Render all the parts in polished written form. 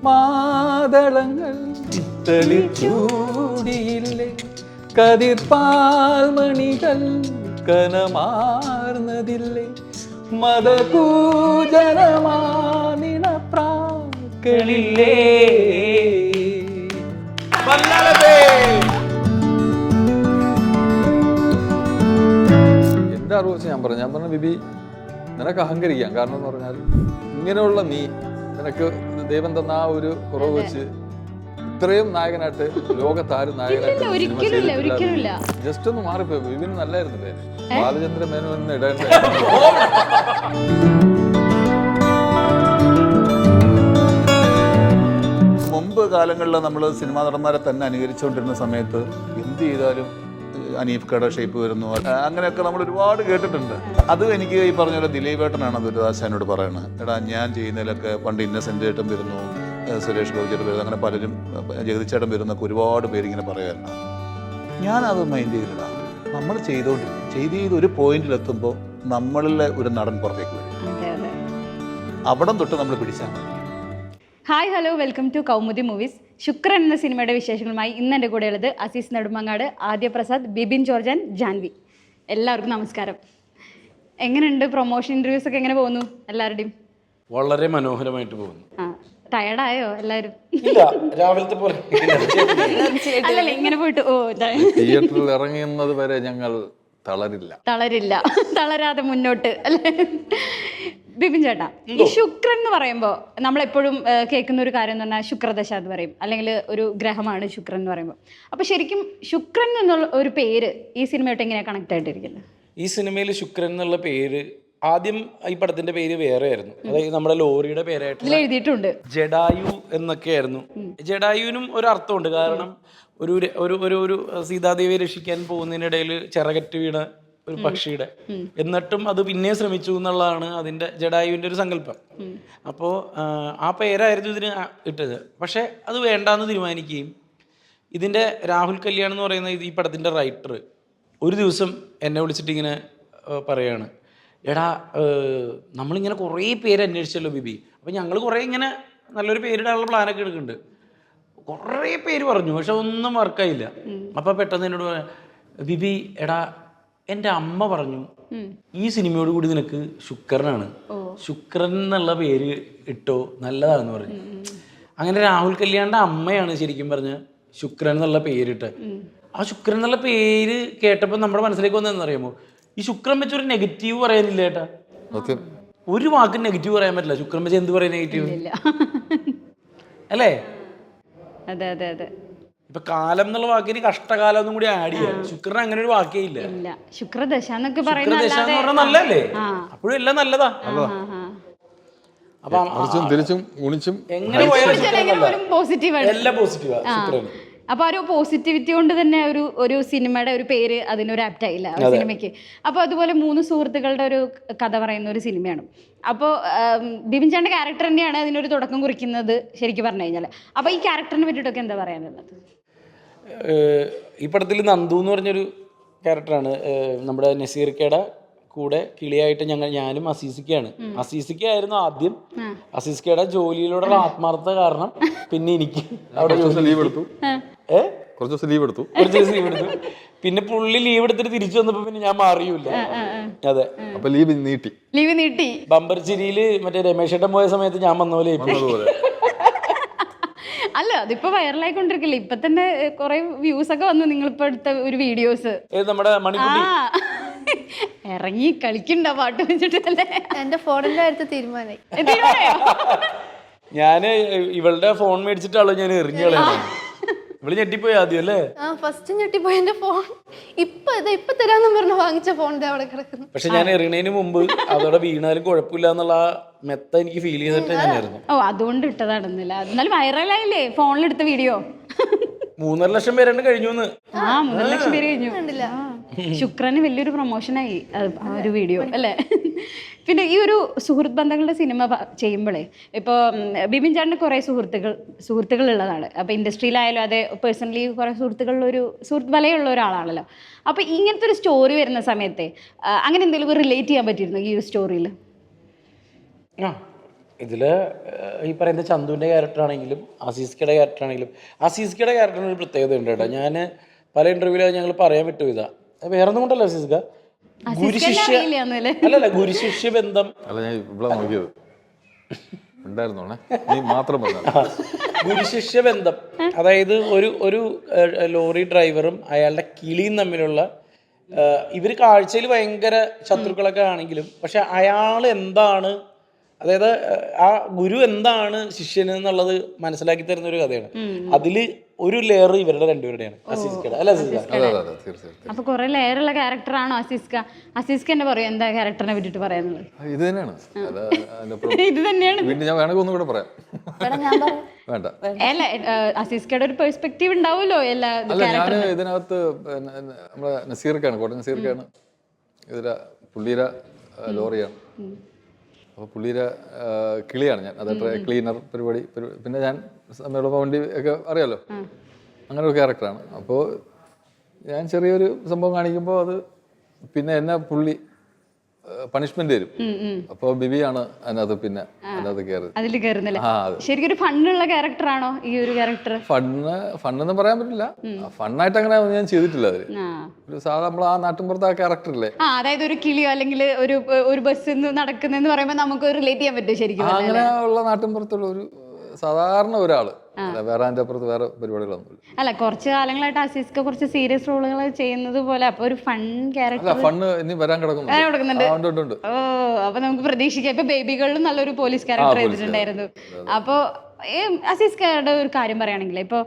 മാതളങ്ങൾ ചൂടിയില്ലേ, കതിർപ്പാൽമണികൾ കനമാർന്നതില്ലേ, മതകൂജനമാനിണപ്രാക്കളില്ലേ. എൻ്റെ അറിവ് വെച്ച് ഞാൻ പറഞ്ഞു ബിബി, നിനക്ക് അഹങ്കരിക്കാം. കാരണം എന്ന് പറഞ്ഞാൽ ഇങ്ങനെയുള്ള നിനക്ക് ദൈവം തന്ന ആ ഒരു കുറവ് വെച്ച് ഇത്രയും നായകനായിട്ട് ലോകത്താരും നായകനായിട്ട് ജസ്റ്റ് ഒന്ന് മാറിപ്പോയി. ബിബിന് നല്ലായിരുന്നു പേര്, ബാലചന്ദ്ര മേനോൻ ഇടേണ്ട. മുമ്പ് കാലങ്ങളിൽ നമ്മൾ സിനിമാ നടന്മാരെ തന്നെ അനുകരിച്ചുകൊണ്ടിരുന്ന സമയത്ത് എന്ത് ചെയ്താലും അനീഫ്കയുടെ ഷേപ്പ് വരുന്നു, അങ്ങനെയൊക്കെ നമ്മൾ ഒരുപാട് കേട്ടിട്ടുണ്ട്. അത് എനിക്ക് ഈ പറഞ്ഞ പോലെ ദിലീപേട്ടനാണ് ദുരിതാശാനോട് പറയുന്നത്, എടാ ഞാൻ ചെയ്യുന്നതിലൊക്കെ പണ്ട് ഇന്നസെൻ്റ് ചേട്ടൻ വരുന്നു, സുരേഷ് ഗോപി ചേട്ടൻ വരുന്നു, അങ്ങനെ പലരും ജഗതിച്ചേട്ടൻ വരുന്നൊക്കെ ഒരുപാട് പേരിങ്ങനെ പറയാറുണ്ട്. ഞാനത് മൈൻഡ് ചെയ്തില്ല. നമ്മൾ ചെയ്ത് ഒരു പോയിന്റിലെത്തുമ്പോൾ നമ്മളിലെ ഒരു നടൻ പുറത്തേക്ക് വരും. അവിടം തൊട്ട് നമ്മൾ പിടിച്ചാൽ മതി. Hi hello, welcome to Kaumudi movies. Shukran എന്ന സിനിമയുടെ വിശേഷങ്ങളുമായി ഇന്ന് എൻ്റെ കൂടെയുള്ളത് അസീസ് നെടുമങ്ങാട്, ആദ്യപ്രസാദ്, ബിബിൻ ജോർജ് ആൻഡ് ജാൻവി. എല്ലാവർക്കും നമസ്കാരം. എങ്ങനെയുണ്ട് പ്രൊമോഷൻ ഇൻ്റർവ്യൂസ് ഒക്കെ എങ്ങനെ പോകുന്നു എല്ലാവരുടെയും? വളരെ മനോഹരമായിട്ട് പോകുന്നു. ടയർഡായോ എല്ലാവരും? രാവിലത്തെ പോലെ അല്ലല്ല, ഇങ്ങനെ പോയിട്ട് തിയേറ്ററിൽ ഇറങ്ങുന്നത് വരെ ഞങ്ങൾ തളരാതെ മുന്നോട്ട് അല്ലേ? ബിബിൻ ചേട്ടാ, ഈ ശുക്രൻ എന്ന് പറയുമ്പോൾ നമ്മളെപ്പോഴും കേൾക്കുന്ന ഒരു കാര്യം എന്ന് പറഞ്ഞാൽ ശുക്രദശ എന്ന് പറയും, അല്ലെങ്കിൽ ഒരു ഗ്രഹമാണ് ശുക്രൻ എന്ന് പറയുമ്പോൾ. അപ്പോൾ ശരിക്കും ശുക്രൻ എന്നുള്ള ഒരു പേര് ഈ സിനിമയായിട്ട് എങ്ങനെയാണ് കണക്ട് ആയിട്ടിരിക്കുന്നത്? ഈ സിനിമയിൽ ശുക്രൻ എന്നുള്ള പേര് ആദ്യം ഈ പടത്തിന്റെ പേര് വേറെ ആയിരുന്നു. അതായത് നമ്മുടെ ലോറിയുടെ പേരായിട്ട് എഴുതിയിട്ടുണ്ട് ജഡായു എന്നൊക്കെയായിരുന്നു. ജഡായുവിനും ഒരു അർത്ഥമുണ്ട്. കാരണം ഒരു ഒരു സീതാദേവിയെ രക്ഷിക്കാൻ പോകുന്നതിനിടയിൽ ചിറകറ്റ് വീണ ഒരു പക്ഷിയുടെ, എന്നിട്ടും അത് പിന്നെ ശ്രമിച്ചു എന്നുള്ളതാണ് അതിന്റെ ജഡായുവിന്റെ ഒരു സങ്കല്പം. അപ്പോൾ ആ പേരായിരുന്നു ഇതിന് ഇട്ടത്. പക്ഷെ അത് വേണ്ടാന്ന് തീരുമാനിക്കുകയും ഇതിന്റെ രാഹുൽ കല്യാൺ എന്ന് പറയുന്ന ഈ പടത്തിന്റെ റൈറ്റർ ഒരു ദിവസം എന്നെ വിളിച്ചിട്ട് ഇങ്ങനെ പറയാണ്, എടാ നമ്മളിങ്ങനെ കുറേ പേര് അന്വേഷിച്ചല്ലോ ബിബി, അപ്പം ഞങ്ങൾ കുറേ ഇങ്ങനെ നല്ലൊരു പേരിടാനുള്ള പ്ലാനൊക്കെ എടുക്കുന്നുണ്ട്, കുറേ പേര് പറഞ്ഞു, പക്ഷെ ഒന്നും വർക്കായില്ല. അപ്പം പെട്ടെന്ന് എന്നോട് പറയാം, ബിബി എടാ എൻ്റെ അമ്മ പറഞ്ഞു ഈ സിനിമയോട് കൂടി നിനക്ക് ശുക്രനാണ്, ശുക്രൻ എന്നുള്ള പേര് ഇട്ടോ നല്ലതാണെന്ന് പറഞ്ഞു. അങ്ങനെ രാഹുൽ കല്യാണിന്റെ അമ്മയാണ് ശരിക്കും പറഞ്ഞ ശുക്രൻ എന്നുള്ള പേരിട്ട്. ആ ശുക്രൻ എന്നുള്ള പേര് കേട്ടപ്പോൾ നമ്മുടെ മനസ്സിലേക്ക് വന്നതെന്ന് അറിയാമോ, ഈ ശുക്രൻ വെച്ചൊരു നെഗറ്റീവ് പറയാനില്ല ഏട്ടാ. ഒരു വാക്ക് നെഗറ്റീവ് പറയാൻ പറ്റില്ല. ശുക്രൻ വെച്ച് എന്ത് പറയാൻ നെഗറ്റീവ് അല്ലേ? അതെ അതെ അതെ. ഇപ്പൊ കാലം എന്നുള്ള വാക്കിന് കഷ്ടകാലം ഒന്നും കൂടി ആഡ് ചെയ്യാം. ശുക്രൻ അങ്ങനെ ഒരു വാക്കേ ഇല്ല. ശുക്രദശ എന്നൊക്കെ ശുക്രദശ എന്ന് പറഞ്ഞാൽ നല്ലല്ലേ? അപ്പോഴും എല്ലാം നല്ലതാ. അപ്പൊ തിരിച്ചും ഗുണിച്ചും എങ്ങനെ പോയാലും പോസിറ്റീവ്, എല്ലാം പോസിറ്റീവാ ശുക്രൻ. അപ്പൊ ആ ഒരു പോസിറ്റിവിറ്റി കൊണ്ട് തന്നെ ഒരു സിനിമയുടെ ഒരു പേര് അതിനൊരു ആപ്റ്റ് ആയില്ല സിനിമയ്ക്ക്. അപ്പോൾ അതുപോലെ 3 സുഹൃത്തുക്കളുടെ ഒരു കഥ പറയുന്ന ഒരു സിനിമയാണ്. അപ്പോൾ ബിബിൻ ചേട്ടൻ്റെ ക്യാരക്ടർ തന്നെയാണ് അതിനൊരു തുടക്കം കുറിക്കുന്നത് ശരിക്കും പറഞ്ഞു കഴിഞ്ഞാൽ. അപ്പോൾ ഈ ക്യാരക്ടറിനെ പറ്റിയിട്ടൊക്കെ എന്താ പറയാനുള്ളത്? ഈ പടത്തിൽ നന്ദു എന്ന് പറഞ്ഞൊരു ക്യാരക്ടറാണ്. നമ്മുടെ നസീർക്കയുടെ കൂടെ കിളിയായിട്ട് ഞാനും അസീസിക്കയാണ്. അസീസിക്കായിരുന്നു ആദ്യം. അസീസിക്കയുടെ ജോലിയിലൂടെ ആത്മാർത്ഥത കാരണം പിന്നെ എനിക്ക് അവിടെ ലീവ് എടുത്തു. കുറച്ച് ദിവസം ലീവ് എടുത്തു. പിന്നെ പുള്ളി ലീവ് എടുത്തിട്ട് തിരിച്ചു വന്നപ്പോ പിന്നെ ഞാൻ മാറിയില്ല. അതെ, അപ്പൊ ലീവ് നീട്ടി. ബമ്പർ ചിരിയില് മറ്റേ രമേശ് ഏട്ടൻ പോയ സമയത്ത് ഞാൻ വന്ന പോലെ അല്ല, അതിപ്പോ വൈറലായിക്കൊണ്ടിരിക്കില്ലേ? ഇപ്പൊ തന്നെ കുറെ വ്യൂസ് ഒക്കെ വന്നു നിങ്ങളിപ്പോ എടുത്ത ഒരു വീഡിയോസ്. നമ്മുടെ മണിക്കുട്ടി ഇറങ്ങി കളിക്കണ്ട പാട്ട് വെച്ചിട്ടല്ലേ? എന്റെ ഫോണിന്റെ അടുത്ത് തീരുമാനമായി. ഞാന് ഇവളുടെ ഫോൺ മേടിച്ചിട്ടാണല്ലോ ഞാൻ എറിഞ്ഞു കളയാണ്. ഇവള് ഞെട്ടിപ്പോയി ആദ്യം അല്ലേ? ഫസ്റ്റ് ഞെട്ടിപ്പോയി. എന്റെ ഫോൺ ഇപ്പൊ തരാന്നും പറഞ്ഞ് വാങ്ങിച്ച ഫോൺ അവിടെ കിടക്കുന്നു. പക്ഷെ ഞാൻ എറിയണതിന് മുമ്പ് അതോടെ വീണാലും കുഴപ്പമില്ല എന്നുള്ള മെത്ത എനിക്ക് ഫീൽ ചെയ്തിട്ട് ഞാനായിരുന്നു. അതുകൊണ്ട് ഇട്ടതാണെന്നില്ല. എന്നാലും വൈറലായില്ലേ ഫോണിലെടുത്ത വീഡിയോ? 3.5 ലക്ഷം പേരാണ് കഴിഞ്ഞു. 3 ലക്ഷം പേര് കഴിഞ്ഞു. ശുക്രന് വലിയൊരു പ്രൊമോഷനായി ആ ഒരു വീഡിയോ അല്ലേ? പിന്നെ ഈ ഒരു സുഹൃത്ത് ബന്ധങ്ങളുടെ സിനിമ ചെയ്യുമ്പോഴേ, ഇപ്പോൾ ബിബിൻ ചേട്ടന് കുറേ സുഹൃത്തുക്കൾ ഉള്ളതാണ്. അപ്പോൾ ഇൻഡസ്ട്രിയിലായാലും അതെ, പേഴ്സണലി കുറേ സുഹൃത്ത് വലയുള്ള ഒരാളാണല്ലോ. അപ്പോൾ ഇങ്ങനത്തെ ഒരു സ്റ്റോറി വരുന്ന സമയത്തെ അങ്ങനെ എന്തെങ്കിലും റിലേറ്റ് ചെയ്യാൻ പറ്റിയിരുന്നു ഈ ഒരു സ്റ്റോറിയിൽ? ഇതില് ഈ പറയുന്ന ചന്തുവിന്റെ ക്യാരക്ടർ ആണെങ്കിലും അസീസ്കയുടെ ക്യാരക്ടർ ആണെങ്കിലും അസീസ്കയുടെ ക്യാരക്ടറിന് ഒരു പ്രത്യേകത ഉണ്ട് കേട്ടോ. ഞാൻ പല ഇന്റർവ്യൂവിലും ഞങ്ങൾ പറയാൻ വിട്ടു ഇതാ, വേറെ ഒന്നും കൊണ്ടല്ല അസീസ്ക, ഗുരുശിഷ്യ അല്ലല്ല ഗുരുശിഷ്യ ബന്ധം അല്ല ഞാൻ ഇവിടെ നോക്കിയത് ഉണ്ടായിരുന്നോണേ, നീ മാത്രം പറഞ്ഞ ഗുരുശിഷ്യ ബന്ധം. അതായത് ഒരു ലോറി ഡ്രൈവറും അയാളുടെ കിളിയും തമ്മിലുള്ള ഇവർ കാഴ്ചയിൽ ഭയങ്കര ശത്രുക്കളൊക്കെ ആണെങ്കിലും പക്ഷെ അയാൾ എന്താണ്, അതായത് ആ ഗുരു എന്താണ് ശിഷ്യന് എന്നുള്ളത് മനസ്സിലാക്കി തരുന്ന ഒരു കഥയാണ്. അതില് ഒരു ലെയർ ഇവരുടെ രണ്ടുപേരുടെയാണ് അസീസ്കയുടെ. അല്ല അസീസ്ക? അപ്പൊ കുറെ ലെയർ ഉള്ള ക്യാരക്ടറാണോ അസീസ്ക? അസീസ്ക തന്നെ പറയും എന്താ ക്യാരക്ടറിനെ പറ്റിട്ട് പറയാനുള്ളത്? ഇത് തന്നെയാണ്. ഇത് തന്നെയാണ്. വീണ്ടും ഞാൻ വേണമെങ്കിൽ ഒന്നും കൂടെ പറയാം. വേണ്ട അല്ല, അസീസ്കയുടെ ഒരു പെർസ്പെക്റ്റീവ് ഉണ്ടാവുമല്ലോ എല്ലാ. അല്ല, ഞാൻ ഇതിനകത്ത് നമ്മളെ നസീർക്കാണ്, കോട്ടയം നസീർക്കാണ് ഇതിലെ പുള്ളിയുടെ ലോറിയാണ്. അപ്പോൾ പുള്ളിയുടെ കിളിയാണ് ഞാൻ. അത് ക്ലീനർ പരിപാടി. പിന്നെ ഞാൻ സമയമുള്ള വണ്ടി ഒക്കെ അറിയാലോ, അങ്ങനെ ഒരു ക്യാരക്ടറാണ്. അപ്പോൾ ഞാൻ ചെറിയൊരു സംഭവം കാണിക്കുമ്പോൾ അത് പിന്നെ എന്നെ പുള്ളി പണിഷ്മെന്റ് തരും. അപ്പോൾ ബിബിയാണ് അതിനകത്ത് പിന്നെ അതിനകത്ത് കയറി അതിൽ കയറുന്നില്ല. ശരിക്കും ഒരു ഫണ്ണുള്ള ക്യാരക്ടറാണോ ഈ ഒരു ക്യാരക്ടർ? ഫണ്ണെന്ന് പറയാൻ പറ്റില്ല, ഫണ്ണായിട്ട് അങ്ങനെ ഞാൻ ചെയ്തിട്ടില്ല. അതിൽ ഒരു സാധാ നമ്മൾ ആ നാട്ടിൻപുറത്ത് ആ ക്യാരക്ടർ ഇല്ലേ, അതായത് ഒരു കിളിയോ അല്ലെങ്കിൽ ഒരു ബസ്സിൽ നടക്കുന്നെന്ന് പറയുമ്പോൾ നമുക്ക് റിലേറ്റ് ചെയ്യാൻ പറ്റും ശരിക്കും. അങ്ങനെ ഉള്ള നാട്ടിൻപുറത്തുള്ള ഒരു സാധാരണ ഒരാള്, വേറെ അതിന്റെ അപ്പുറത്ത് വേറെ പരിപാടികളൊന്നുമില്ല. അല്ല, കുറച്ച് കാലങ്ങളായിട്ട് അസീസ്ക കുറച്ച് സീരിയസ് റോളുകൾ ചെയ്യുന്നത് പോലെ, അപ്പൊ ഒരു ഫൺ ക്യാരക്ടർ ഫണ്ണ് ഇനി വരാൻ കിടക്കുന്നുണ്ട്. ഓ, അപ്പൊ നമുക്ക് പ്രതീക്ഷിക്കാം. ഇപ്പൊ ബേബികളിലും നല്ലൊരു പോലീസ് ക്യാരക്ടർ ചെയ്തിട്ടുണ്ടായിരുന്നു. അപ്പൊ അസീസ്കയുടെ ഒരു കാര്യം പറയുകയാണെങ്കിൽ ഇപ്പൊ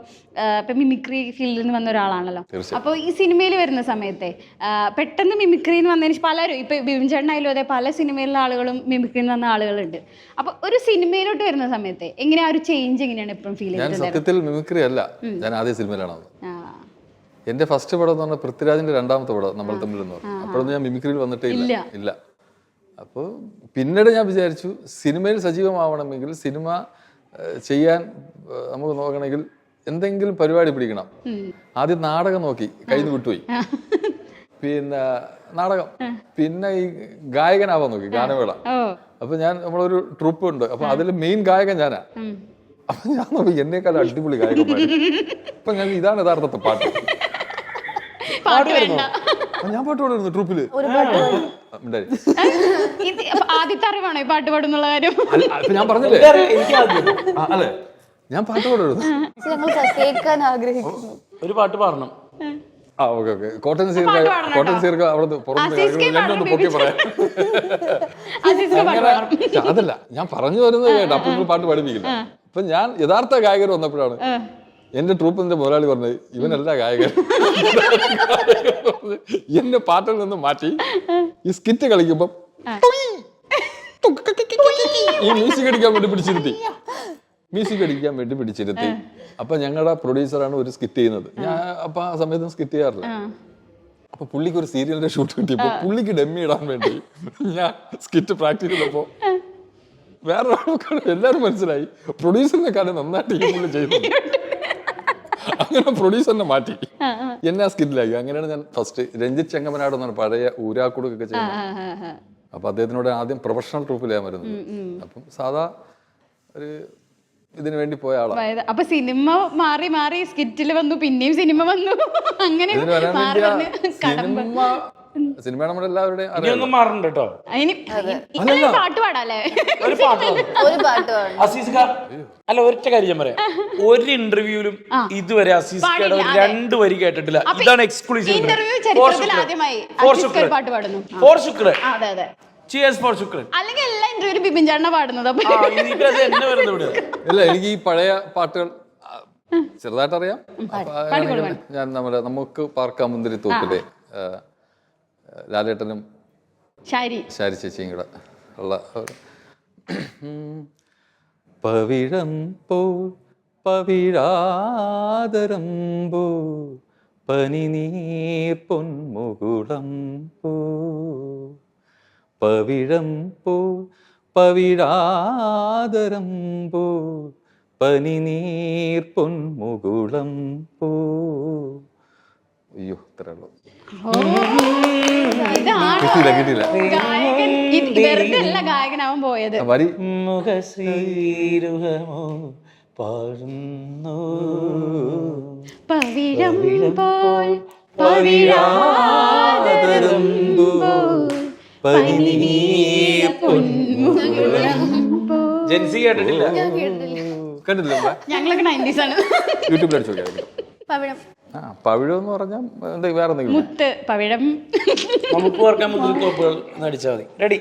മിമിക്രി ഫീൽഡിൽ നിന്ന് വന്ന ഒരാളാണല്ലോ. അപ്പോൾ ഈ സിനിമയിൽ വരുന്ന സമയത്തെ പെട്ടെന്ന് മിമിക്രിന്ന് വന്നതിന് പലരും, ഇപ്പൊ ബിബിൻ ചേട്ടനായാലും അതെ, പല സിനിമയിലുള്ള ആളുകളും മിമിക്രിന്ന് വന്ന ആളുകളുണ്ട്. അപ്പൊ ഒരു സിനിമയിലോട്ട് വരുന്ന സമയത്തെ എങ്ങനെയാ ഒരു ചേഞ്ച് എങ്ങനെയാണ് എപ്പോഴും ഫീൽ ചെയ്യുന്നത്? സത്യത്തിൽ മിമിക്രി അല്ല, ഞാൻ ആദ്യ സിനിമയിലാണ്. എന്റെ ഫസ്റ്റ് പടം എന്ന് പറഞ്ഞാൽ പൃഥ്വിരാജിന്റെ രണ്ടാമത്തെ പടം നമ്മൾ തമ്മിൽ എന്ന് പറഞ്ഞു. അപ്പോഴൊന്നും ഞാൻ മിമിക്രിയിൽ വന്നിട്ടേ ഇല്ല. അപ്പോൾ പിന്നീട് ഞാൻ വിചാരിച്ചു സിനിമയിൽ സജീവമാവണമെങ്കിൽ സിനിമ ചെയ്യാൻ നമുക്ക് നോക്കണമെങ്കിൽ എന്തെങ്കിലും പരിപാടി പിടിക്കണം. ആദ്യം നാടകം നോക്കി, കയ്യിൽ നിന്ന് വിട്ടുപോയി. പിന്നെ നാടകം, പിന്നെ ഈ ഗായകനാവാൻ നോക്കി, ഗാനമേള. അപ്പൊ നമ്മളൊരു ട്രൂപ്പ് ഉണ്ട്, അപ്പൊ അതിൽ മെയിൻ ഗായകൻ ഞാനാ. അപ്പൊ ഞാൻ നോക്കി എന്നേക്കാൾ അടിപൊളി ഗായകന്മാര്. അപ്പൊ ഞാൻ ഇതാണ് യഥാർത്ഥത്തെ പാട്ട്. ഞാൻ പാട്ട് പാടുന്നു ട്രൂപ്പില്. ആദ്യത്തെ അറിവാണോ ഈ പാട്ട് പാടുന്നുള്ള കാര്യം? ഞാൻ പറഞ്ഞില്ലേ, അല്ലെ ഞാൻ പാട്ട് പാടുന്നു. ഒരു പാട്ട് പാടണം. കോട്ടൺ സീർക്ക് അവിടെ പൊക്കി പറയാം. അതല്ല ഞാൻ പറഞ്ഞു വരുന്നത് കേട്ടോ. അപ്പൊ പാട്ട് പഠിപ്പിക്കില്ല. അപ്പൊ ഞാൻ യഥാർത്ഥ ഗായകർ വന്നപ്പോഴാണ് എന്റെ ട്രൂപ്പിന്റെ മുതലാളി പറഞ്ഞത് ഇവനല്ല ഗായകൻ. എന്നെ പാട്ടിൽ നിന്ന് മാറ്റി ഈ സ്കിറ്റ് കളിക്കുമ്പോ ഈ മ്യൂസിക് അടിക്കാൻ വേണ്ടി പിടിച്ചിരുത്തി. അപ്പൊ ഞങ്ങളുടെ പ്രൊഡ്യൂസറാണ് ഒരു സ്കിറ്റ് ചെയ്യുന്നത്. ഞാൻ അപ്പൊ ആ സമയത്ത് സ്കിറ്റ് ചെയ്യാറില്ല. അപ്പൊ പുള്ളിക്ക് ഒരു സീരിയലിന്റെ ഷൂട്ട് കിട്ടിയപ്പോ പുള്ളിക്ക് ഡെമ്മി ഇടാൻ വേണ്ടി ഞാൻ സ്കിറ്റ് പ്രാക്ടീസ് ചെയ്തപ്പോ വേറെ എല്ലാരും മനസ്സിലായി പ്രൊഡ്യൂസറിനെക്കാളും നന്നായിട്ട് ഈ പുള്ളി ചെയ്യുന്നത്. അങ്ങനെ പ്രൊഡ്യൂസറിനെ മാറ്റി എന്നെ ആ സ്കിറ്റിലാക്കി. അങ്ങനെയാണ് ഞാൻ ഫസ്റ്റ് രഞ്ജിത്ത് ചെങ്ങമനാട് എന്നാണ് പഴയ ഊരാക്കുടുക്കൊക്കെ ചെയ്യുന്നത്. അപ്പൊ അദ്ദേഹത്തിനോട് ആദ്യം പ്രൊഫഷണൽ ട്രൂപ്പിലാണ് വരുന്നത്. അപ്പം സാധാ ഒരു ഇതിനു വേണ്ടി പോയ ആളാണ്. അപ്പൊ സിനിമ മാറി മാറി സ്കിറ്റിൽ വന്നു, പിന്നെയും സിനിമ വന്നു. അങ്ങനെ സിനിമ നമ്മുടെ എല്ലാവരുടെയും മാറുന്നുണ്ട് കേട്ടോ. പാട്ട് പാടാല്ലേ? അല്ല, ഒറ്റ കാര്യം ഞാൻ പറയാം. ഒരു ഇന്റർവ്യൂവിലും ഇതുവരെ അസീസ്കയുടെ 2 വരി കേട്ടിട്ടില്ല. ഇതാണ് എക്സ്ക്ലൂസീവ്. അല്ലെങ്കിൽ എല്ലാ ഇന്റർവ്യൂലും ബിബിൻ ചേട്ടനാ പാടുന്നത്. അല്ല, എനിക്ക് ഈ പഴയ പാട്ടുകൾ ചെറുതായിട്ട് അറിയാം. ഞാൻ നമുക്ക് പാർക്കാം മുന്തിരി തോപ്പിലെ ലാലേട്ടനും ശാരി ചേച്ചിയും കൂടെ ഉള്ള പവിഴം പോൽ പവിഴാതരം പോ പനിനീർ പൊന്മുകുളം പോ പവിഴം പോൽ പവിഴാതരം പോ പനിനീർ പൊന്മുകുളം പോ. അയ്യോ, ഇത്രയുള്ളൂ. കിട്ടിയില്ല ഗായകൻ വെറുതെ അല്ല ഗായകനാവാൻ പോയത്. വരി മുഖശ്രീരുഹമോ പാടുന്നു പവിഴം പോൽ പവിഴാതരം പോൽ പനിനീർ പൊന്മുകുളം പോൽ. ജെൻസി കേട്ടിട്ടില്ല. കണ്ടിട്ടില്ല ഞങ്ങളൊക്കെ 90s ആണ്. യൂട്യൂബിൽ അടിച്ചു നോക്കിയാൽ പവിഴം. പവിഴം എന്ന് പറഞ്ഞാൽ വേറെ എന്തെങ്കിലും മുത്ത് പവിഴം. നമുക്ക് ഓർക്കാൻ മുതൽ തോപ്പുകൾ അടിച്ചാൽ മതി. റെഡി.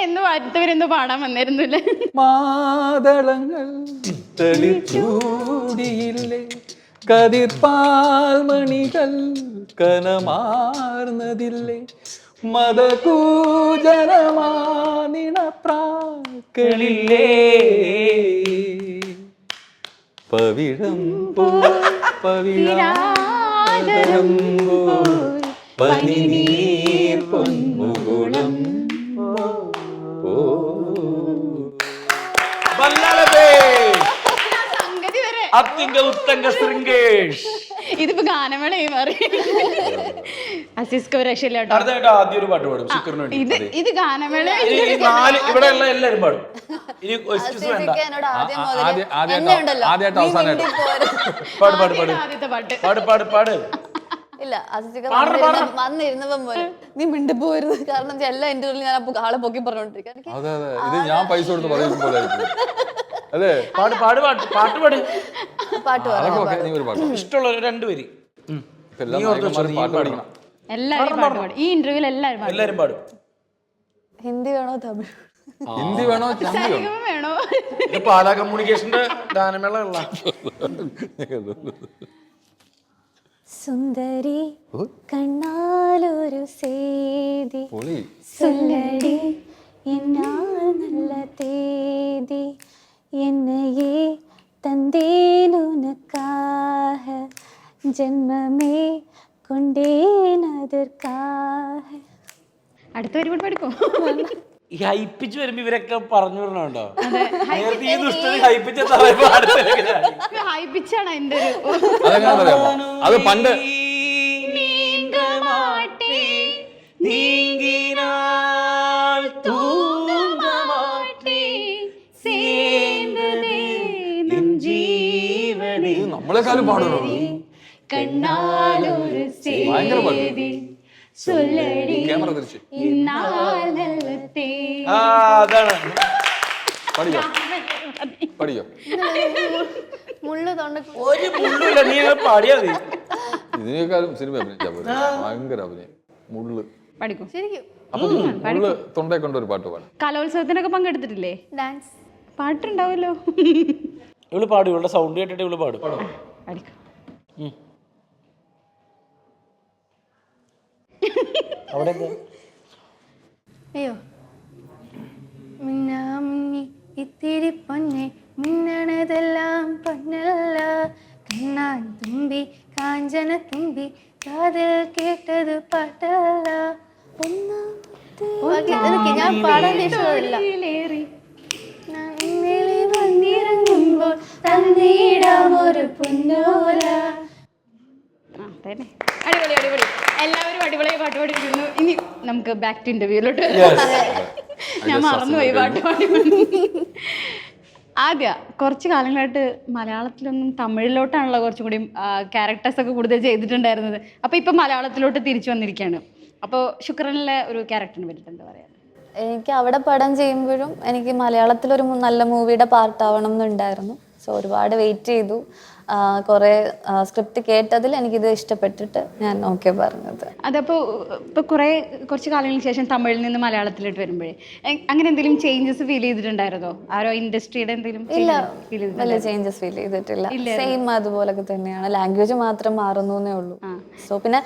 എന്തോ അടുത്തവരെന്തോ പാടാൻ വന്നിരുന്നില്ലേ? മാതളങ്ങൾ തെളിച്ചൂടിയില്ലേ കതിർപ്പാൽമണികൾ കനമാർന്നതില്ലേ മതകൂജനമാനിണപ്രാക്കളില്ലേ പവിഴം പവിഴാതരം പനിനീർ പൊന്മുകുളം സംഗതി വരെ അത്തിങ്ക ഉത്തങ്ക ശൃംഗേഷ്. ഇതിപ്പോ ഗാനമേളയായി മാറി. അസിസ്കോ രക്ഷയില്ല കേട്ടോ. അടുത്തായിട്ട് ആദ്യം ഒരു പാട്ട് പാടും ശുക്രന് വേണ്ടി. ഇത് ഗാനമേള. ഈ 4 ഇവിടെ ഉള്ള എല്ലാരും പാടും. ഇനി എക്സ്ക്യൂസ് വേണ്ട. എന്നോട് ആദ്യം മുതൽ ആദ്യമായിട്ട് അവസാനമായിട്ട് പാട് പാട് പാട് ആദ്യത്തെ പാട്ട്. പാട് പാട് പാട്. ഇല്ല അസിസ്റ്റർ വന്നിരുന്നപ്പം പോലെ നീ മിണ്ടി പോരുത്. കാരണം എല്ലാ ഇന്റർവ്യൂവിലും ഞാൻ അപ്പൊ ആളെ പൊക്കി പറഞ്ഞോണ്ടിരിക്കും. അതെ അതെ ഇത് ഞാൻ പൈസ കൊടുത്ത് പറയുന്ന പോലെ ആയിരിക്കും അല്ലേ പാട് പാട് പാട്ട് പാട്ട് പാട്. പാട്ട് അതൊക്കെ ഓക്കെ നീ ഒരു പാട്ട് ഇഷ്ടമുള്ള 2 പേര്. എല്ലാ നായകന്മാരും പാട്ട് പഠിക്കണം എല്ലാവരും പാട്ട് പാടും. ഈ ഇന്റർവ്യൂവിൽ എല്ലാവരും പാടും. എല്ലാരും പാടും. ഹിന്ദി വേണോ തമിഴ് ഹിന്ദി വേണോ ചന്ദി വേണോ സരിഗമ വേണോ? ഇത് പാലാ കമ്മ്യൂണിക്കേഷന്റെ ഗാനമേള ഉള്ള. സുന്ദരി കണ്ണാലൊരു സേതി പൊളി சொல்லடி என்னால் நல்ல தேதி என்னையே தந்தேன் உனக்காக ஜென்மமே கொண்டேன் அதற்காக. അടുത്ത ഒരുപാട് പഠിക്കും. ഈ ഹൈപ്പിച്ച് വരുമ്പോ ഇവരൊക്കെ പറഞ്ഞു വിടണോ? നേരത്തെ ഈ ദുഷ്ടത ഹൈപ്പിച്ച പാടുന്ന ഹൈ പിച്ചാണ് അതിന്റെ ഒരു അതെങ്ങനെ അറിയാമോ അത് പണ്ട് നീങ്ങിനാൽ ഇത് നമ്മളെക്കാളും പാടുന്നു കണ്ണാലൊരു ഭയങ്കര പാട്ട് சொல்லடி ക്യാമറ തിരിച്ച് ഇന്നാൾ നല്ല ആ അതാണ്. പഠിക്കോ പഠിക്കോ മുള്ളു തൊണ്ട ഒരു മുള്ളില്ല. നീ പാടിയാ മതി. ഇതിനേക്കാളും സിനിമ അഭിനയിച്ചാ പോലെ ഭയങ്കര അഭിനയം മുള്ള് പഠിക്കും. ശരിക്കും അപ്പൊ മുള്ള് തൊണ്ടയെ കൊണ്ട് ഒരു പാട്ട് പാടാം. കലോത്സവത്തിനൊക്കെ പങ്കെടുത്തിട്ടില്ലേ? ഡാൻസ് പാട്ടുണ്ടാവല്ലോ. ഇവള് പാടും. ഇവളുടെ സൗണ്ട് കേട്ടിട്ട് ഇവള് പാടും. പഠിക്കും. അവിടെ എന്താ? അയ്യോ മിന്നാ മിന്നി ഇത്തിരി പൊന്നെ മിന്നണതെല്ലാം പൊന്നല്ല കണ്ണാൻ തുമ്പി കാഞ്ചന തുമ്പി കാതിൽ കേട്ടത് പാട്ടല്ല എനിക്ക് ഞാൻ പാടാൻ ഇഷ്ടമില്ല. വന്നിറങ്ങുമ്പോൾ തന്നിടാം ഒരു പൊന്നോല. അടിപൊളി അടിപൊളി. എല്ലാവരും അടിപൊളിയായി പാട്ട് പാടിയിരുന്നു. ഇനി നമുക്ക് ബാക്ക് ടു ഇന്റർവ്യൂലോട്ട്. ഞാൻ മറന്നുപോയി പാട്ട് പാടി. ആദ്യ കുറച്ച് കാലങ്ങളായിട്ട് മലയാളത്തിലൊന്നും തമിഴിലോട്ടാണല്ലോ കുറച്ചും കൂടി ക്യാരക്ടേഴ്സ് ഒക്കെ കൂടുതൽ ചെയ്തിട്ടുണ്ടായിരുന്നത്. അപ്പോൾ ഇപ്പം മലയാളത്തിലോട്ട് തിരിച്ചു വന്നിരിക്കുകയാണ്. അപ്പോൾ ശുക്രനിലെ ഒരു ക്യാരക്ടറിനെ പറ്റിയിട്ട് എന്താ പറയുക? എനിക്ക് അവിടെ പടം ചെയ്യുമ്പോഴും എനിക്ക് മലയാളത്തിലൊരു നല്ല മൂവിയുടെ പാർട്ടാവണം എന്നുണ്ടായിരുന്നു. സോ ഒരുപാട് വെയിറ്റ് ചെയ്തു. കുറേ സ്ക്രിപ്റ്റ് കേട്ടതിൽ എനിക്കിത് ഇഷ്ടപ്പെട്ടിട്ട് ഞാൻ ഓക്കെ പറഞ്ഞത്. അതപ്പോൾ ഇപ്പോൾ കുറച്ച് കാലങ്ങൾക്ക് ശേഷം തമിഴിൽ നിന്ന് മലയാളത്തിലോട്ട് വരുമ്പോഴേ അങ്ങനെ എന്തെങ്കിലും ചേഞ്ചസ് ഫീൽ ചെയ്തിട്ടുണ്ടായിരുന്നോ? ആരോ ഇൻഡസ്ട്രിയുടെ എന്തെങ്കിലും ഇല്ല, വലിയ ചേഞ്ചസ് ഫീൽ ചെയ്തിട്ടില്ല. സെയിം അതുപോലൊക്കെ തന്നെയാണ്. ലാംഗ്വേജ് മാത്രം മാറുന്നു എന്നേ ഉള്ളൂ. സോ പിന്നെ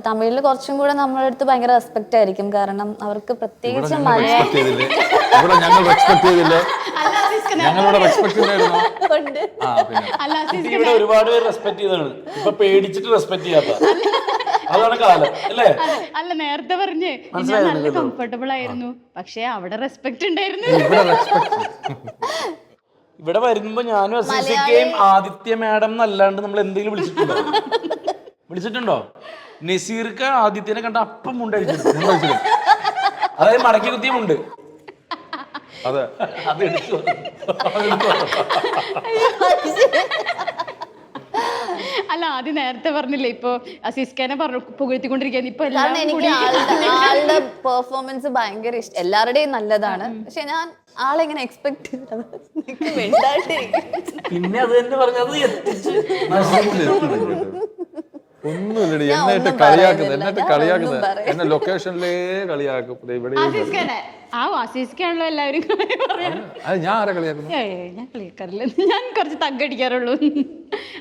തമിഴിൽ കുറച്ചും കൂടെ നമ്മുടെ അടുത്ത് ഭയങ്കര റെസ്പെക്റ്റ് ആയിരിക്കും. കാരണം അവർക്ക് പ്രത്യേകിച്ച് ഒരുപാട് പേര് റെസ്പെക്ട് ചെയ്താണ്. ഇപ്പൊ പേടിച്ചിട്ട് റെസ്പെക്ട് ചെയ്യാത്ത അതാണ് കാലം അല്ലേ? അല്ല നേരത്തെ പറഞ്ഞ് ഞാൻ നല്ല കംഫർട്ടബിൾ ആയിരുന്നു, പക്ഷെ അവിടെ റെസ്പെക്ട് ഉണ്ടായിരുന്നു. ഇവിടെ വരുമ്പോ ഞാനും അസീസിക്കയും ആദിത്യ മാഡം എന്നല്ലാണ്ട് നമ്മൾ എന്തെങ്കിലും വിളിച്ചിട്ടുണ്ടോ? വിളിച്ചിട്ടുണ്ടോ? നസീർക്ക ആദിത്യനെ കണ്ട അപ്പം മുണ്ടടിച്ചിട്ടുണ്ട്. അതായത് മടക്കി കുത്തിയുമുണ്ട്. അതെ, അത് എടുത്തു. അല്ല ആദ്യം നേരത്തെ പറഞ്ഞില്ലേ ഇപ്പൊ അസീസ്ഖാനെ പറഞ്ഞു പുകഴ്ത്തിക്കൊണ്ടിരിക്കുകയാണ് ഇപ്പൊ കാരണം എല്ലാം എനിക്ക് ആളുടെ പെർഫോമൻസ് ഭയങ്കര ഇഷ്ടം, എല്ലാവരുടെയും നല്ലതാണ്. പക്ഷെ ഞാൻ ആളെങ്ങനെ എക്സ്പെക്ട് പിന്നെ അത് തന്നെ പറഞ്ഞത് എത്തിച്ച്. ഒന്നുമില്ലടി, എന്നിട്ട് കളിയാക്കുന്നത് എന്നെ ലൊക്കേഷനിലേ കളിയാക്കും. ഇവിടെ അസീസ്ഖാണല്ലോ എല്ലാവരും അത് ഞാൻ ആരാ കളിയാക്കുന്നു? ഞാൻ കളിയാക്കാറില്ല, ഞാൻ കുറച്ച് തగ్గടിക്കാറുള്ളൂ.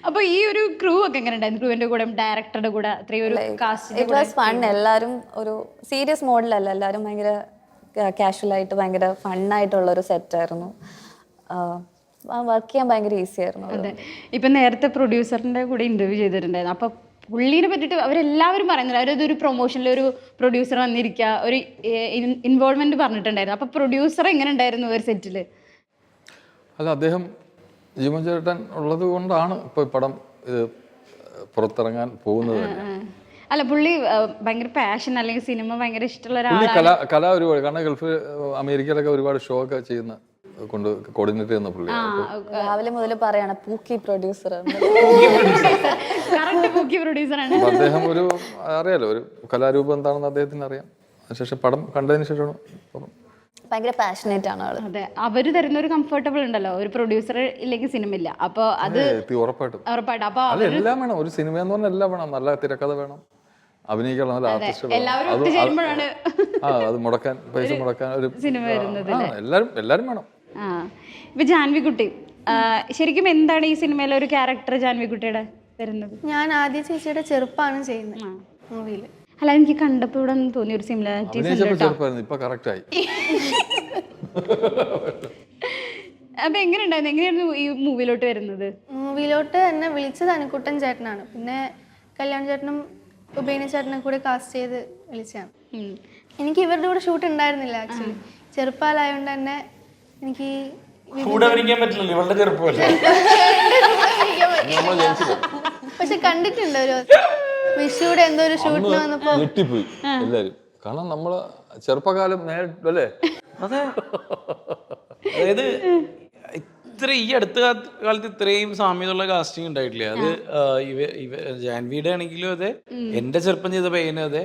അപ്പൊ ഈ ഒരു ക്രൂ ഒക്കെ എങ്ങനെ ഉണ്ടായിരുന്നു? ക്രൂവിന്റെ കൂടെ ഡയറക്ടറുടെ കൂടെ അത്രയും ഒരു കാസ്റ്റ് ഫൺ. എല്ലാവരും ഒരു സീരിയസ് മോഡിലല്ല, എല്ലാവരും ഭയങ്കര കാഷ്വൽ ആയിട്ട് ഭയങ്കര ഫണ്ണായിട്ടുള്ള ഒരു സെറ്റായിരുന്നു. വർക്ക് ചെയ്യാൻ ഭയങ്കര ഈസി ആയിരുന്നു. അതെ, ഇപ്പൊ നേരത്തെ പ്രൊഡ്യൂസറിന്റെ കൂടെ ഇന്റർവ്യൂ ചെയ്തിട്ടുണ്ടായിരുന്നു. അപ്പൊ പുള്ളീനെ പറ്റിയിട്ട് അവരെല്ലാവരും പറയുന്നില്ല, അവരതൊരു പ്രൊമോഷനിൽ ഒരു പ്രൊഡ്യൂസർ വന്നിരിക്കുക, ഒരു ഇൻവോൾവ്മെന്റ് പറഞ്ഞിട്ടുണ്ടായിരുന്നു. അപ്പൊ പ്രൊഡ്യൂസർ എങ്ങനെ ഉണ്ടായിരുന്നു ഒരു സെറ്റില്? അല്ല, അദ്ദേഹം ജീവൻ ചേട്ടൻ ഉള്ളത് കൊണ്ടാണ് ഇപ്പൊ പടം ഇത് പുറത്തിറങ്ങാൻ പോകുന്നത് തന്നെ. അല്ല, പുള്ളി ഭയങ്കര പാഷൻ അല്ലെങ്കിൽ സിനിമ ഭയങ്കര ഇഷ്ടമുള്ള പുള്ളി ഒരാളാണ്. കല ഒരുപാട്, കാരണം ഗൾഫ് അമേരിക്കയിലൊക്കെ ഒരുപാട് ഷോ ഒക്കെ ചെയ്യുന്ന കൊണ്ട് കോർഡിനേറ്റ് ചെയ്യുന്ന പുള്ളി. രാവിലെ മുതൽ പറയാണ് പൂക്കി പ്രൊഡ്യൂസർ. പ്രൊഡ്യൂസറാണ് അദ്ദേഹം ഒരു അറിയാലോ, ഒരു കലാരൂപം എന്താണെന്ന് അദ്ദേഹത്തിന് അറിയാം. അതിനുശേഷം പടം കണ്ടതിന് ശേഷമാണ് ഭയങ്കര പാഷനേറ്റ് ആണ് ആള്. അതെ, അവര് തരുന്ന ഒരു കംഫർട്ടബിൾ ഉണ്ടല്ലോ, ഒരു പ്രൊഡ്യൂസർ ഇല്ലെങ്കിൽ സിനിമ ഇല്ല. അപ്പൊ അത് ഉറപ്പായിട്ടും അപ്പൊ അല്ല, എല്ലാം വേണം. ഒരു സിനിമ എന്ന് പറഞ്ഞാൽ എല്ലാം വേണം. നല്ല തിരക്കഥ വേണം, അഭിനയിക്കാനുള്ള നല്ല ആർട്ടിസ്റ്റ് എല്ലാവരും ഒത്തുചേരുമ്പോഴാണ് അത് മുടക്കാൻ, പൈസ മുടക്കാൻ ഒരു സിനിമ വരുന്നത്. എല്ലാരും വേണം. ഇപ്പൊ ജാൻവിക്കുട്ടി, ശരിക്കും എന്താണ് ഈ സിനിമയിലെ ഒരു ക്യാരക്ടർ ജാൻവിക്കുട്ടിയുടെ വരുന്നത്? ഞാൻ ആദ്യ ചേച്ചിയുടെ ചെറുപ്പാണ് ചെയ്യുന്നത് മൂവിയില്. അല്ല, എനിക്ക് കണ്ടപ്പോ ഇവിടെ തോന്നിയ ഒരു സിമിലാരിറ്റീസ്. ഇപ്പൊ കറക്റ്റ് ആയി. അപ്പൊ എങ്ങനെയായിരുന്നു ഈ മൂവിയിലോട്ട് വരുന്നത്? മൂവിയിലോട്ട് എന്നെ വിളിച്ചത് അനുക്കുട്ടൻ ചേട്ടനാണ്. പിന്നെ കല്യാൺ ചേട്ടനും ഉപേനി ചേട്ടനും കൂടെ കാസ്റ്റ് ചെയ്ത് വിളിച്ചതാണ്. എനിക്ക് ഇവരുടെ കൂടെ ഷൂട്ട് ഉണ്ടായിരുന്നില്ല ആക്ച്വലി. ചെറുപ്പാലായോണ്ട് തന്നെ എനിക്ക് കൂടെ അഭിനയിക്കാൻ പറ്റില്ലല്ലോ, ഇവളുടെ ചെറുപ്പമല്ലേ. പക്ഷെ കണ്ടിട്ടുണ്ട് ഒരു വിഷുവിടെ എന്തോ ഒരു ഷൂട്ടിന് വന്നപ്പോ ഞെട്ടിപ്പോയി എല്ലാരും. കാരണം നമ്മള് ചെറുപ്പകാലം നേരിട്ടല്ലേ. അതെ, അതായത് ഇത്ര ഈ അടുത്ത കാലത്ത് ഇത്രയും സാമ്യതയുള്ള കാസ്റ്റിംഗ് ഉണ്ടായിട്ടില്ല. അത് ജാൻവിയുടെ ആണെങ്കിലും അതെ, എന്റെ ചെറുപ്പം ചെയ്ത പയ്യനും അതെ.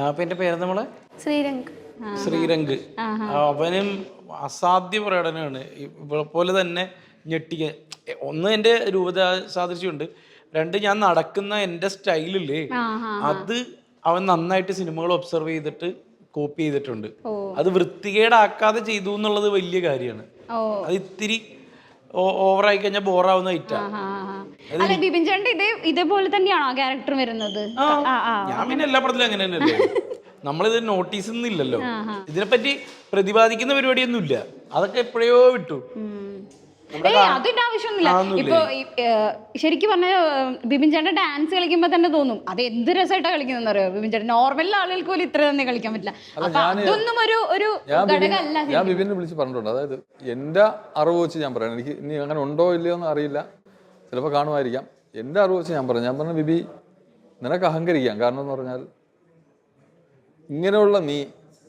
അപ്പൊ എന്റെ പേര് നമ്മളെ ശ്രീരംഗ്, അവനും അസാധ്യ പ്രകടനമാണ്. ഇവളെ പോലെ തന്നെ ഞെട്ടിക്കാൻ. ഒന്ന്, എന്റെ രൂപത സാദൃശ്യമുണ്ട്. രണ്ട്, ഞാൻ നടക്കുന്ന എന്റെ സ്റ്റൈലില്ലേ, അത് അവൻ നന്നായിട്ട് സിനിമകൾ ഒബ്സർവ് ചെയ്തിട്ട് കോപ്പി ചെയ്തിട്ടുണ്ട്. അത് വൃത്തികേടാക്കാതെ ചെയ്തു എന്നുള്ളത് വലിയ കാര്യമാണ്. അത് ഇത്തിരി ഓവറായി കഴിഞ്ഞാൽ ബോറാവുന്ന ഐറ്റാണ്. ബിബിൻ ചേട്ടൻ ഇതേപോലെ തന്നെയാണോ ക്യാരക്ടർ വരുന്നത്? ഞാൻ പിന്നെ എല്ലാ പടത്തിലും അങ്ങനെ തന്നെയല്ലേ. നമ്മളിത് നോട്ടീസ് ഒന്നും ഇല്ലല്ലോ, ഇതിനെപ്പറ്റി പ്രതിപാദിക്കുന്ന പരിപാടിയൊന്നും ഇല്ല. അതൊക്കെ എപ്പോഴയോ വിട്ടു. അതിന്റെ ആവശ്യമൊന്നുമില്ല. ഇപ്പൊ ശരിക്കും പറഞ്ഞ ബിബിൻ ചേട്ടൻ ഡാൻസ് കളിക്കുമ്പോ തന്നെ തോന്നും അത് എന്ത് രസമായിട്ടാ കളിക്കുന്നതെന്ന് അറിയോ. ബിബിൻ ചേട്ടൻ നോർമൽ ആളുകൾക്ക് പോലും ഇത്ര തന്നെ കളിക്കാൻ പറ്റില്ല. അപ്പൊ അതൊന്നും ഒരു ഘടകമല്ല. ഞാൻ ബിബിനെ വിളിച്ച് പറഞ്ഞിട്ടുണ്ട്. അതായത് എന്റെ അറിവ് വെച്ച് ഞാൻ പറയാം, എനിക്ക് ഇനി അങ്ങനെ ഉണ്ടോ ഇല്ലയോ എന്ന് അറിയില്ല, ചിലപ്പോൾ കാണുമായിരിക്കാം. എന്റെ അറിവ് വെച്ച് ഞാൻ പറഞ്ഞു ബിബി, നിനക്ക് അഹങ്കരിക്കാം. കാരണം എന്ന് പറഞ്ഞാൽ ഇങ്ങനെയുള്ള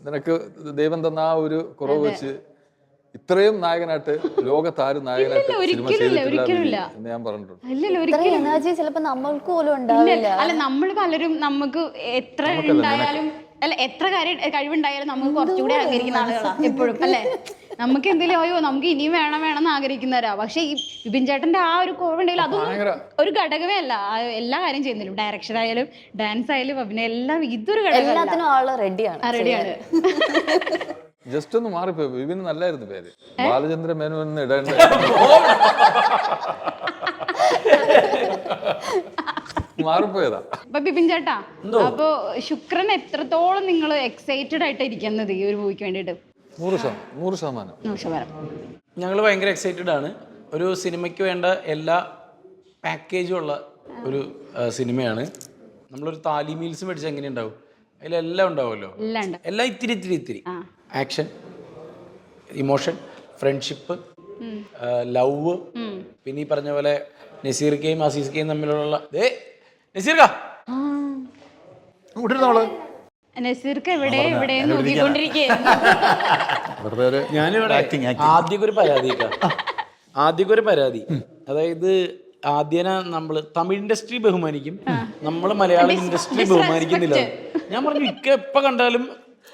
നിനക്ക് ദൈവം തന്ന ആ ഒരു കുറവ് വെച്ച് ഇത്രയും നായകനായിട്ട് ലോകത്താരും നായകനായിട്ട് സിനിമ ചെയ്തിട്ടില്ല എന്ന് ഞാൻ പറഞ്ഞിട്ടുണ്ട്. എനർജി ചിലപ്പോ നമ്മൾക്ക് പോലും ഉണ്ടാവില്ല. അല്ല, നമ്മൾ പലരും നമുക്ക് എത്ര ഉണ്ടായാലും എത്ര കഴിവുണ്ടായാലും നമുക്ക് കുറച്ചുകൂടി ആഗ്രഹിക്കുന്ന ആളുകളാണ് എപ്പോഴും, അല്ലെ? നമുക്ക് എന്തെങ്കിലും നമുക്ക് ഇനിയും വേണം ആഗ്രഹിക്കുന്നവരാ. പക്ഷെ ഈ ബിബിൻ ചേട്ടന്റെ ആ ഒരു കുറവുണ്ടെങ്കിൽ അതൊന്നും ഒരു ഘടകമേ അല്ല. എല്ലാ കാര്യം ചെയ്യുന്നില്ല, ഡയറക്ഷൻ ആയാലും ഡാൻസ് ആയാലും അഭിനയം എല്ലാം ഇതൊരു ഘടകം. എല്ലാത്തിനും ആള് റെഡിയാണ്. ജസ്റ്റ് ഒന്ന് മാറിപ്പോയി. ബിബിന് നല്ലായിരുന്നു പേര്, ബാലചന്ദ്ര മേനു എന്ന് ഇടേണ്ട. മാറിപ്പോയതാ. അപ്പൊ ബിബിൻ ചേട്ടാ, അപ്പൊ ശുക്രൻ എത്രത്തോളം നിങ്ങൾ എക്സൈറ്റഡ് ആയിട്ട് ഇരിക്കുന്നത് ഈ ഒരു മൂവിക്ക് വേണ്ടിട്ട്? 100%. ഞങ്ങൾ ഭയങ്കര എക്സൈറ്റഡ് ആണ്. ഒരു സിനിമയ്ക്ക് വേണ്ട എല്ലാ പാക്കേജും ഉള്ള ഒരു സിനിമയാണ്. നമ്മളൊരു താലി മീൽസ് മേടിച്ചാൽ എങ്ങനെ ഉണ്ടാവും, അതിലെല്ലാം ഉണ്ടാവുമല്ലോ. എല്ലാം ഇത്തിരി ആക്ഷൻ, ഇമോഷൻ, ഫ്രണ്ട്ഷിപ്പ്, ലവ്, പിന്നെ ഈ പറഞ്ഞ പോലെ നസീർക്കയും അസീസ്ക്കയും തമ്മിലുള്ള നസീർക്ക ഇവിടെ നമ്മള് നസീർക്ക് എവിടെ നോക്കിക്കൊണ്ടിരിക്കുകയാണ്. വെറുതെ ഒരു ഞാനിവിടെ acting. ആദ്യമൊക്കെ ഒരു പരാതി അതായത് ആദ്യന നമ്മള് തമിഴ് ഇൻഡസ്ട്രി ബഹുമാനിക്കും, നമ്മള് മലയാളം ഇൻഡസ്ട്രി ബഹുമാനിക്കുന്നില്ല. ഞാൻ പറഞ്ഞു ഇക്ക എപ്പ കണ്ടാലും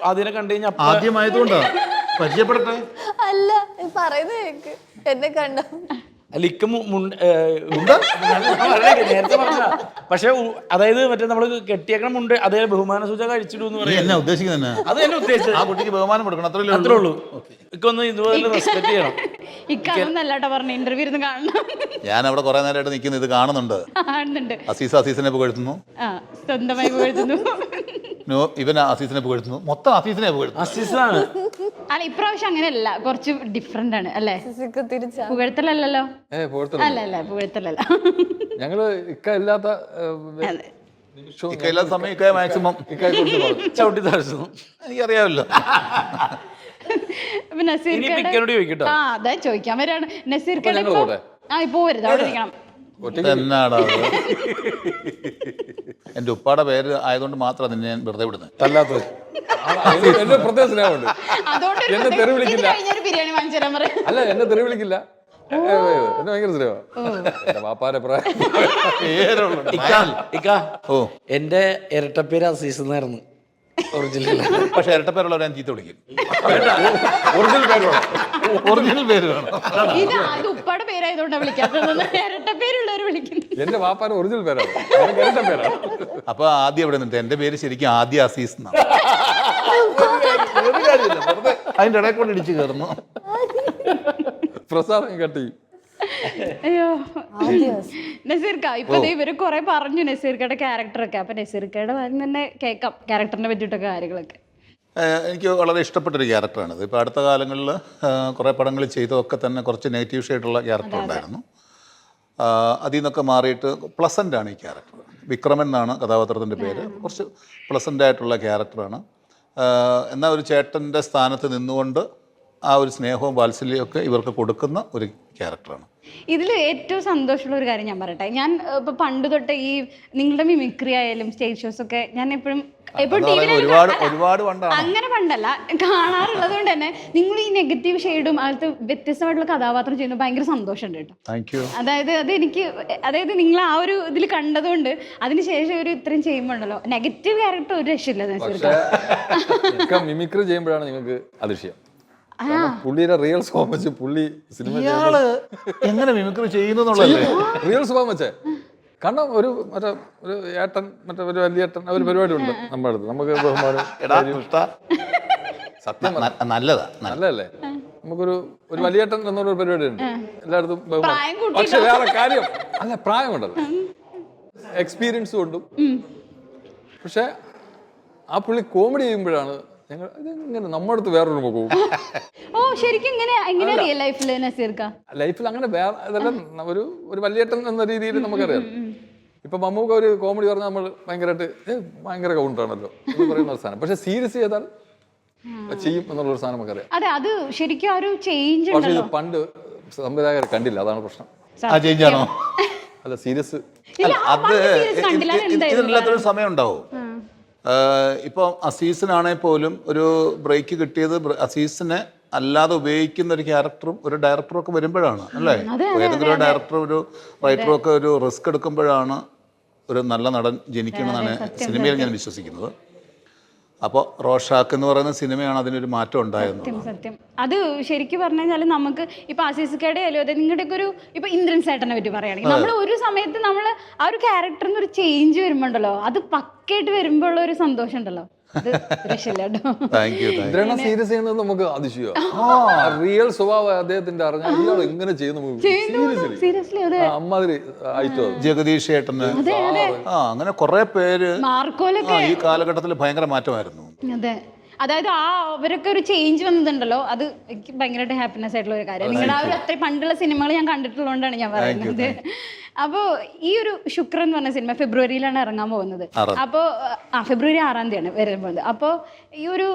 ആദ്യനെ കണ്ടു കഴിഞ്ഞാൽ ആദ്യമായതുകൊണ്ടാ പരിചയപ്പെടട്ടെ. അല്ല പറയുന്നത് കേക്ക് എന്നെ കണ്ടോ അല്ല ഇക്ക നേരത്തെ പറഞ്ഞ പക്ഷെ അതായത് മറ്റേ നമ്മള് കെട്ടിയേക്കണം മുണ്ട് അതേ ബഹുമാന സൂചക കഴിച്ചിടുന്ന് നീ പറയാം. എന്നെ ഉദ്ദേശിക്കുന്നത് അത് എന്നെ ഉദ്ദേശിച്ചത്. ആ കുട്ടിക്ക് ബഹുമാനം കൊടുക്കണം, അത്രേ അത്രേ ഉള്ളൂ. ഇക്കൊന്ന് ഇതുപോലെ റെസ്പെക്ട് ചെയ്യണം. ഇക്കാന്നല്ലാട്ടോ പറഞ്ഞ ഇന്റർവ്യൂ ഇരുന്ന് കാണണം. ഞാൻ അവിടെ കുറെ നേരമായിട്ട് നിൽക്കുന്നു, ഇത് കാണുന്നുണ്ട്. കാണുന്നുണ്ട്. അസീസിനെ പുകഴ്ത്തുന്നു, സ്വന്തമായി പുകഴ്ത്തുന്നു. ഇവൻ അസീസിനെ പുകഴ്ത്തുന്നു, മൊത്തം അസീസിനെ പുകഴ്ത്തുന്നു. അസിസാണ്. അല്ല ഇപ്രാവശ്യം അങ്ങനെയല്ല, കുറച്ച് ഡിഫറെന്റ് ആണ് അല്ലേ? തിരിച്ചാ പുകഴ്ത്തലല്ലോ. പുകഴ്ത്തൽ അല്ല പുകഴ്ത്തലല്ല. ഞങ്ങള് ഇക്ക ഇല്ലാത്ത നിമിഷവും ഇക്കയില്ലാത്ത സമയം ഇക്ക മാക്സിമം ഇക്കയെ കുറിച്ച് പറഞ്ഞു. ചവിട്ടി താഴ്ത്തുന്നു. എനിക്കറിയാമല്ലോ. അപ്പൊ നസീർക്കയുടെ ഇക്കനോട് ചോദിക്കട്ടോ. അതാ ചോദിക്കാൻ വരാണ്. നസീർക്കയുടെ ഞങ്ങൾ ഇപ്പൊ പോട്ടെ. ഇപ്പൊ വരുത് അവിടെ ഇരിക്കണം. എന്നാടാ എന്റെ ഉപ്പാടെ പേര് ആയതുകൊണ്ട് മാത്രം നിന്നെ ഞാൻ വെറുതെ വിടുന്നത്. തല്ലാത്തത് എന്റെ പ്രത്യേക സ്നേഹമുണ്ട്. അതുകൊണ്ട് ഒരു എന്നെ തെറി വിളിക്കില്ല. ഇത് കഴിഞ്ഞൊരു ബിരിയാണി വാങ്ങിച്ചു തരാൻ പറയാം. അല്ല എന്നെ തെറി വിളിക്കില്ല. എന്നെ ഭയങ്കര സ്നേഹമാണ്. വാപ്പാരെ പ്രായം ഇക്ക എന്റെ ഇരട്ടപ്പേര് അസീസ് എന്നായിരുന്നു ഒറിജിനൽ. പക്ഷെ ഇരട്ടപ്പേരുള്ളവരെ ഞാൻ ചീത്ത വിളിക്കും. ഒറിജിനൽ പേര് വേണം. ഒറിജിനൽ പേര് വേണം. ഇത് ഉപ്പാടെ പേരായതുകൊണ്ടാണ് വിളിക്കാത്തത്. ഇരട്ട പേരുള്ളവർ വിളിക്കുന്നു. എന്റെ വാപ്പാരെ ഒറിജിനൽ പേരാണ്, ഇരട്ട പേരാണ്. അപ്പൊ ആദ്യം എവിടെ നിന്നിട്ട് എന്റെ പേര് ശരിക്കും ആദ്യ അസീസ് എന്നാണ്. അതിന്റെ ഇടയിൽ കൊണ്ട് ഇടിച്ചു കയറുന്നു. പ്രസാദം കട്ടി. അയ്യോ നസീർക്ക ഇപ്പൊ ഇവര് കുറെ പറഞ്ഞു നസീർക്കയുടെ ക്യാരക്ടറൊക്കെ. അപ്പൊ നസീർക്കയുടെ തന്നെ കേൾക്കാം ക്യാരക്ടറിനെ പറ്റിയിട്ടൊക്കെ കാര്യങ്ങളൊക്കെ. എനിക്ക് വളരെ ഇഷ്ടപ്പെട്ടൊരു ക്യാരക്ടറാണിത്. ഇപ്പോൾ അടുത്ത കാലങ്ങളിൽ കുറേ പടങ്ങൾ ചെയ്തതൊക്കെ തന്നെ കുറച്ച് നെഗറ്റീവ് ഷെയ്ഡുള്ള ക്യാരക്ടർ ഉണ്ടായിരുന്നു. അതിൽ നിന്നൊക്കെ മാറിയിട്ട് പ്ലസൻ്റ് ആണ് ഈ ക്യാരക്ടർ. വിക്രമൻ എന്നാണ് കഥാപാത്രത്തിൻ്റെ പേര്. കുറച്ച് പ്ലസൻ്റ് ആയിട്ടുള്ള ക്യാരക്ടറാണ്. എന്നാൽ ഒരു ചേട്ടൻ്റെ സ്ഥാനത്ത് നിന്നുകൊണ്ട് ആ ഒരു സ്നേഹവും വാത്സല്യവും ഒക്കെ ഇവർക്ക് കൊടുക്കുന്ന ഒരു ക്യാരക്ടറാണ്. ഇതിൽ ഏറ്റവും സന്തോഷമുള്ള ഒരു കാര്യം ഞാൻ പറയട്ടെ. ഞാൻ ഇപ്പൊ പണ്ട് തൊട്ട് ഈ നിങ്ങളുടെ മിമിക്രി ആയാലും സ്റ്റേജ് ഷോസ് ഒക്കെ ഞാൻ എപ്പോഴും ഒരുപാട് അങ്ങനെ പണ്ടല്ല കാണാറുള്ളത് കൊണ്ട് തന്നെ നിങ്ങൾ ഈ നെഗറ്റീവ് ഷെയ്ഡും അതിലത്തെ വ്യത്യസ്തമായിട്ടുള്ള കഥാപാത്രം ചെയ്യുന്നത് ഭയങ്കര സന്തോഷമുണ്ട് കേട്ടോ. Thank you. അതായത് നിങ്ങൾ ആ ഒരു ഇതിൽ കണ്ടതുകൊണ്ട് അതിനുശേഷം ഒരു ഇത്രയും ചെയ്യുമ്പോൾ ഉണ്ടല്ലോ നെഗറ്റീവ് ക്യാരക്ടർ ഒരു രക്ഷയില്ല. മിമിക്രി ചെയ്യുമ്പോഴാണ് നിങ്ങൾക്ക് അതിശയം. പുള്ളിയുടെ റിയൽ സ്വഭാവം വെച്ച് പുള്ളി സിനിമ എങ്ങനെ മിമിക്രി ചെയ്യുന്നല്ലേ റിയൽ സ്വഭാവം വെച്ചേ. കാരണം ഒരു ഏട്ടൻ ഒരു വലിയ ഏട്ടൻ ഒരു പരിപാടി ഉണ്ട് നമ്മുടെ അടുത്ത്. നമുക്ക് ബഹുമാനം സത്യം നല്ലതാ നല്ലതല്ലേ. നമുക്കൊരു വലിയേട്ടൻ എന്നൊരു പരിപാടി ഉണ്ട് എല്ലായിടത്തും ബഹുമാനം. പക്ഷെ വേറെ കാര്യം അല്ല, പ്രായം ഉണ്ടല്ലോ, എക്സ്പീരിയൻസ് കൊണ്ടും. പക്ഷെ ആ പുള്ളി കോമഡി ചെയ്യുമ്പോഴാണ് ഞങ്ങൾ ഇതെങ്ങനെ നമ്മുടെ അടുത്ത് വേറൊരു മുഖവും. ലൈഫിൽ അങ്ങനെ വേറെ ഇതെല്ലാം ഒരു വലിയേട്ടൻ എന്ന രീതിയിൽ നമുക്കറിയാം. ഇപ്പൊ മമ്മൂക്ക ഒരു കോമഡി പറഞ്ഞാൽ നമ്മൾ ഭയങ്കര കൗണ്ടറാണല്ലോ എന്ന് പറയുന്ന ഒരു സാധനം. പക്ഷെ സീരിയസ് ചെയ്താൽ ചെയ്യും എന്നുള്ളൊരു സാധനം നമുക്കറിയാം. പക്ഷെ ഇത് പണ്ട് സംവിധായകർ കണ്ടില്ല, അതാണ് പ്രശ്നം. അല്ല സീരിയസ് അത് ഇതിനെല്ലാത്തൊരു സമയം ഉണ്ടാവും. ഇപ്പം അസീസിനാണെങ്കിൽ പോലും ഒരു ബ്രേക്ക് കിട്ടിയത് അസീസിനെ അല്ലാതെ ഉപയോഗിക്കുന്ന ഒരു ക്യാരക്ടറും ഒരു ഡയറക്ടറും ഒക്കെ വരുമ്പോഴാണ് അല്ലേ. ഏതെങ്കിലും ഒരു ഡയറക്ടറും ഒരു റൈറ്ററും ഒക്കെ ഒരു റിസ്ക് എടുക്കുമ്പോഴാണ് ഒരു നല്ല നടൻ ജനിക്കണമെന്നാണ് സിനിമയിൽ ഞാൻ വിശ്വസിക്കുന്നത്. അപ്പോൾ റോഷാക്ക് എന്ന് പറയുന്ന സിനിമയാണ് അതിനൊരു മാറ്റം ഉണ്ടായത്. സത്യം അത് ശരിക്കും പറഞ്ഞു കഴിഞ്ഞാൽ നമുക്ക് ഇപ്പൊ അസീസിക്കയുടെ ആയാലും അതെ നിങ്ങളുടെയൊക്കെ ഒരു ഇപ്പൊ ഇന്ദ്രൻ ചേട്ടനെ പറ്റി പറയുകയാണെങ്കിൽ നമ്മൾ ഒരു സമയത്ത് നമ്മൾ ആ ഒരു ക്യാരക്ടറിന് ഒരു ചേഞ്ച് വരുമ്പോണ്ടല്ലോ അത് പക്കയായിട്ട് വരുമ്പോഴുള്ള ഒരു സന്തോഷം ഉണ്ടല്ലോ, അത് സീരിയസ് ചെയ്യുന്നത് നമുക്ക് അതിശയോ. റിയൽ സ്വഭാവം അദ്ദേഹത്തിന്റെ അറിഞ്ഞാൽ ഇയാൾ എങ്ങനെ ചെയ്യുന്നു അമ്മാതിരി ഐറ്റം. ജഗദീഷ് ചേട്ടന് അങ്ങനെ കുറെ പേര് ഈ കാലഘട്ടത്തിൽ ഭയങ്കര മാറ്റമായിരുന്നു. അതെ, അതായത് അവരൊക്കെ ഒരു ചേഞ്ച് വന്നതുണ്ടല്ലോ, അത് എനിക്ക് ഭയങ്കരമായിട്ട് ഹാപ്പിനെസ് ആയിട്ടുള്ള ഒരു കാര്യം. നിങ്ങളുടെ ആ ഒരു അത്രയും പണ്ടുള്ള സിനിമകൾ ഞാൻ കണ്ടിട്ടുള്ളതുകൊണ്ടാണ് ഞാൻ പറയുന്നത്. അപ്പോൾ ഈ ഒരു ശുക്രൻ എന്ന് പറഞ്ഞ സിനിമ ഫെബ്രുവരിയിലാണ് ഇറങ്ങാൻ പോകുന്നത്. അപ്പോൾ ഫെബ്രുവരി 6-ാം തീയതിയാണ് വരാൻ പോകുന്നത്. അപ്പോൾ ഈ ഒരു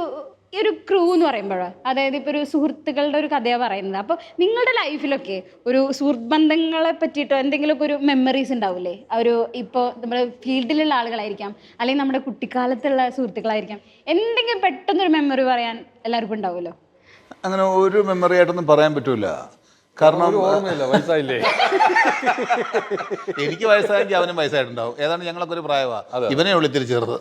ഈ ഒരു ക്രൂ എന്ന് പറയുമ്പോൾ, അതായത് ഇപ്പോൾ ഒരു സുഹൃത്തുക്കളുടെ ഒരു കഥയാണ് പറയുന്നത്. അപ്പോൾ നിങ്ങളുടെ ലൈഫിലൊക്കെ ഒരു സുഹൃത്ത് ബന്ധങ്ങളെ പറ്റിയിട്ടോ എന്തെങ്കിലുമൊക്കെ ഒരു മെമ്മറീസ് ഉണ്ടാവില്ലേ? ഒരു ഇപ്പോൾ നമ്മുടെ ഫീൽഡിലുള്ള ആളുകളായിരിക്കാം, അല്ലെങ്കിൽ നമ്മുടെ കുട്ടിക്കാലത്തുള്ള സുഹൃത്തുക്കളായിരിക്കാം, എന്തെങ്കിലും പെട്ടെന്നൊരു മെമ്മറി പറയാൻ എല്ലാവർക്കും ഉണ്ടാവുമല്ലോ. അങ്ങനെ ഒരു മെമ്മറി ആയിട്ടൊന്നും പറയാൻ പറ്റൂല. കാരണം ഓർമ്മയില്ല, വയസ്സായില്ലേ? എനിക്ക് വയസ്സായെങ്കിൽ അവനും വയസ്സായിട്ടുണ്ടാവും. ഏതാണ് ഞങ്ങളൊക്കെ ഒരു പ്രായമാണ്. ഇവനെ ഉള്ളിത്തിരി ചെറുത്.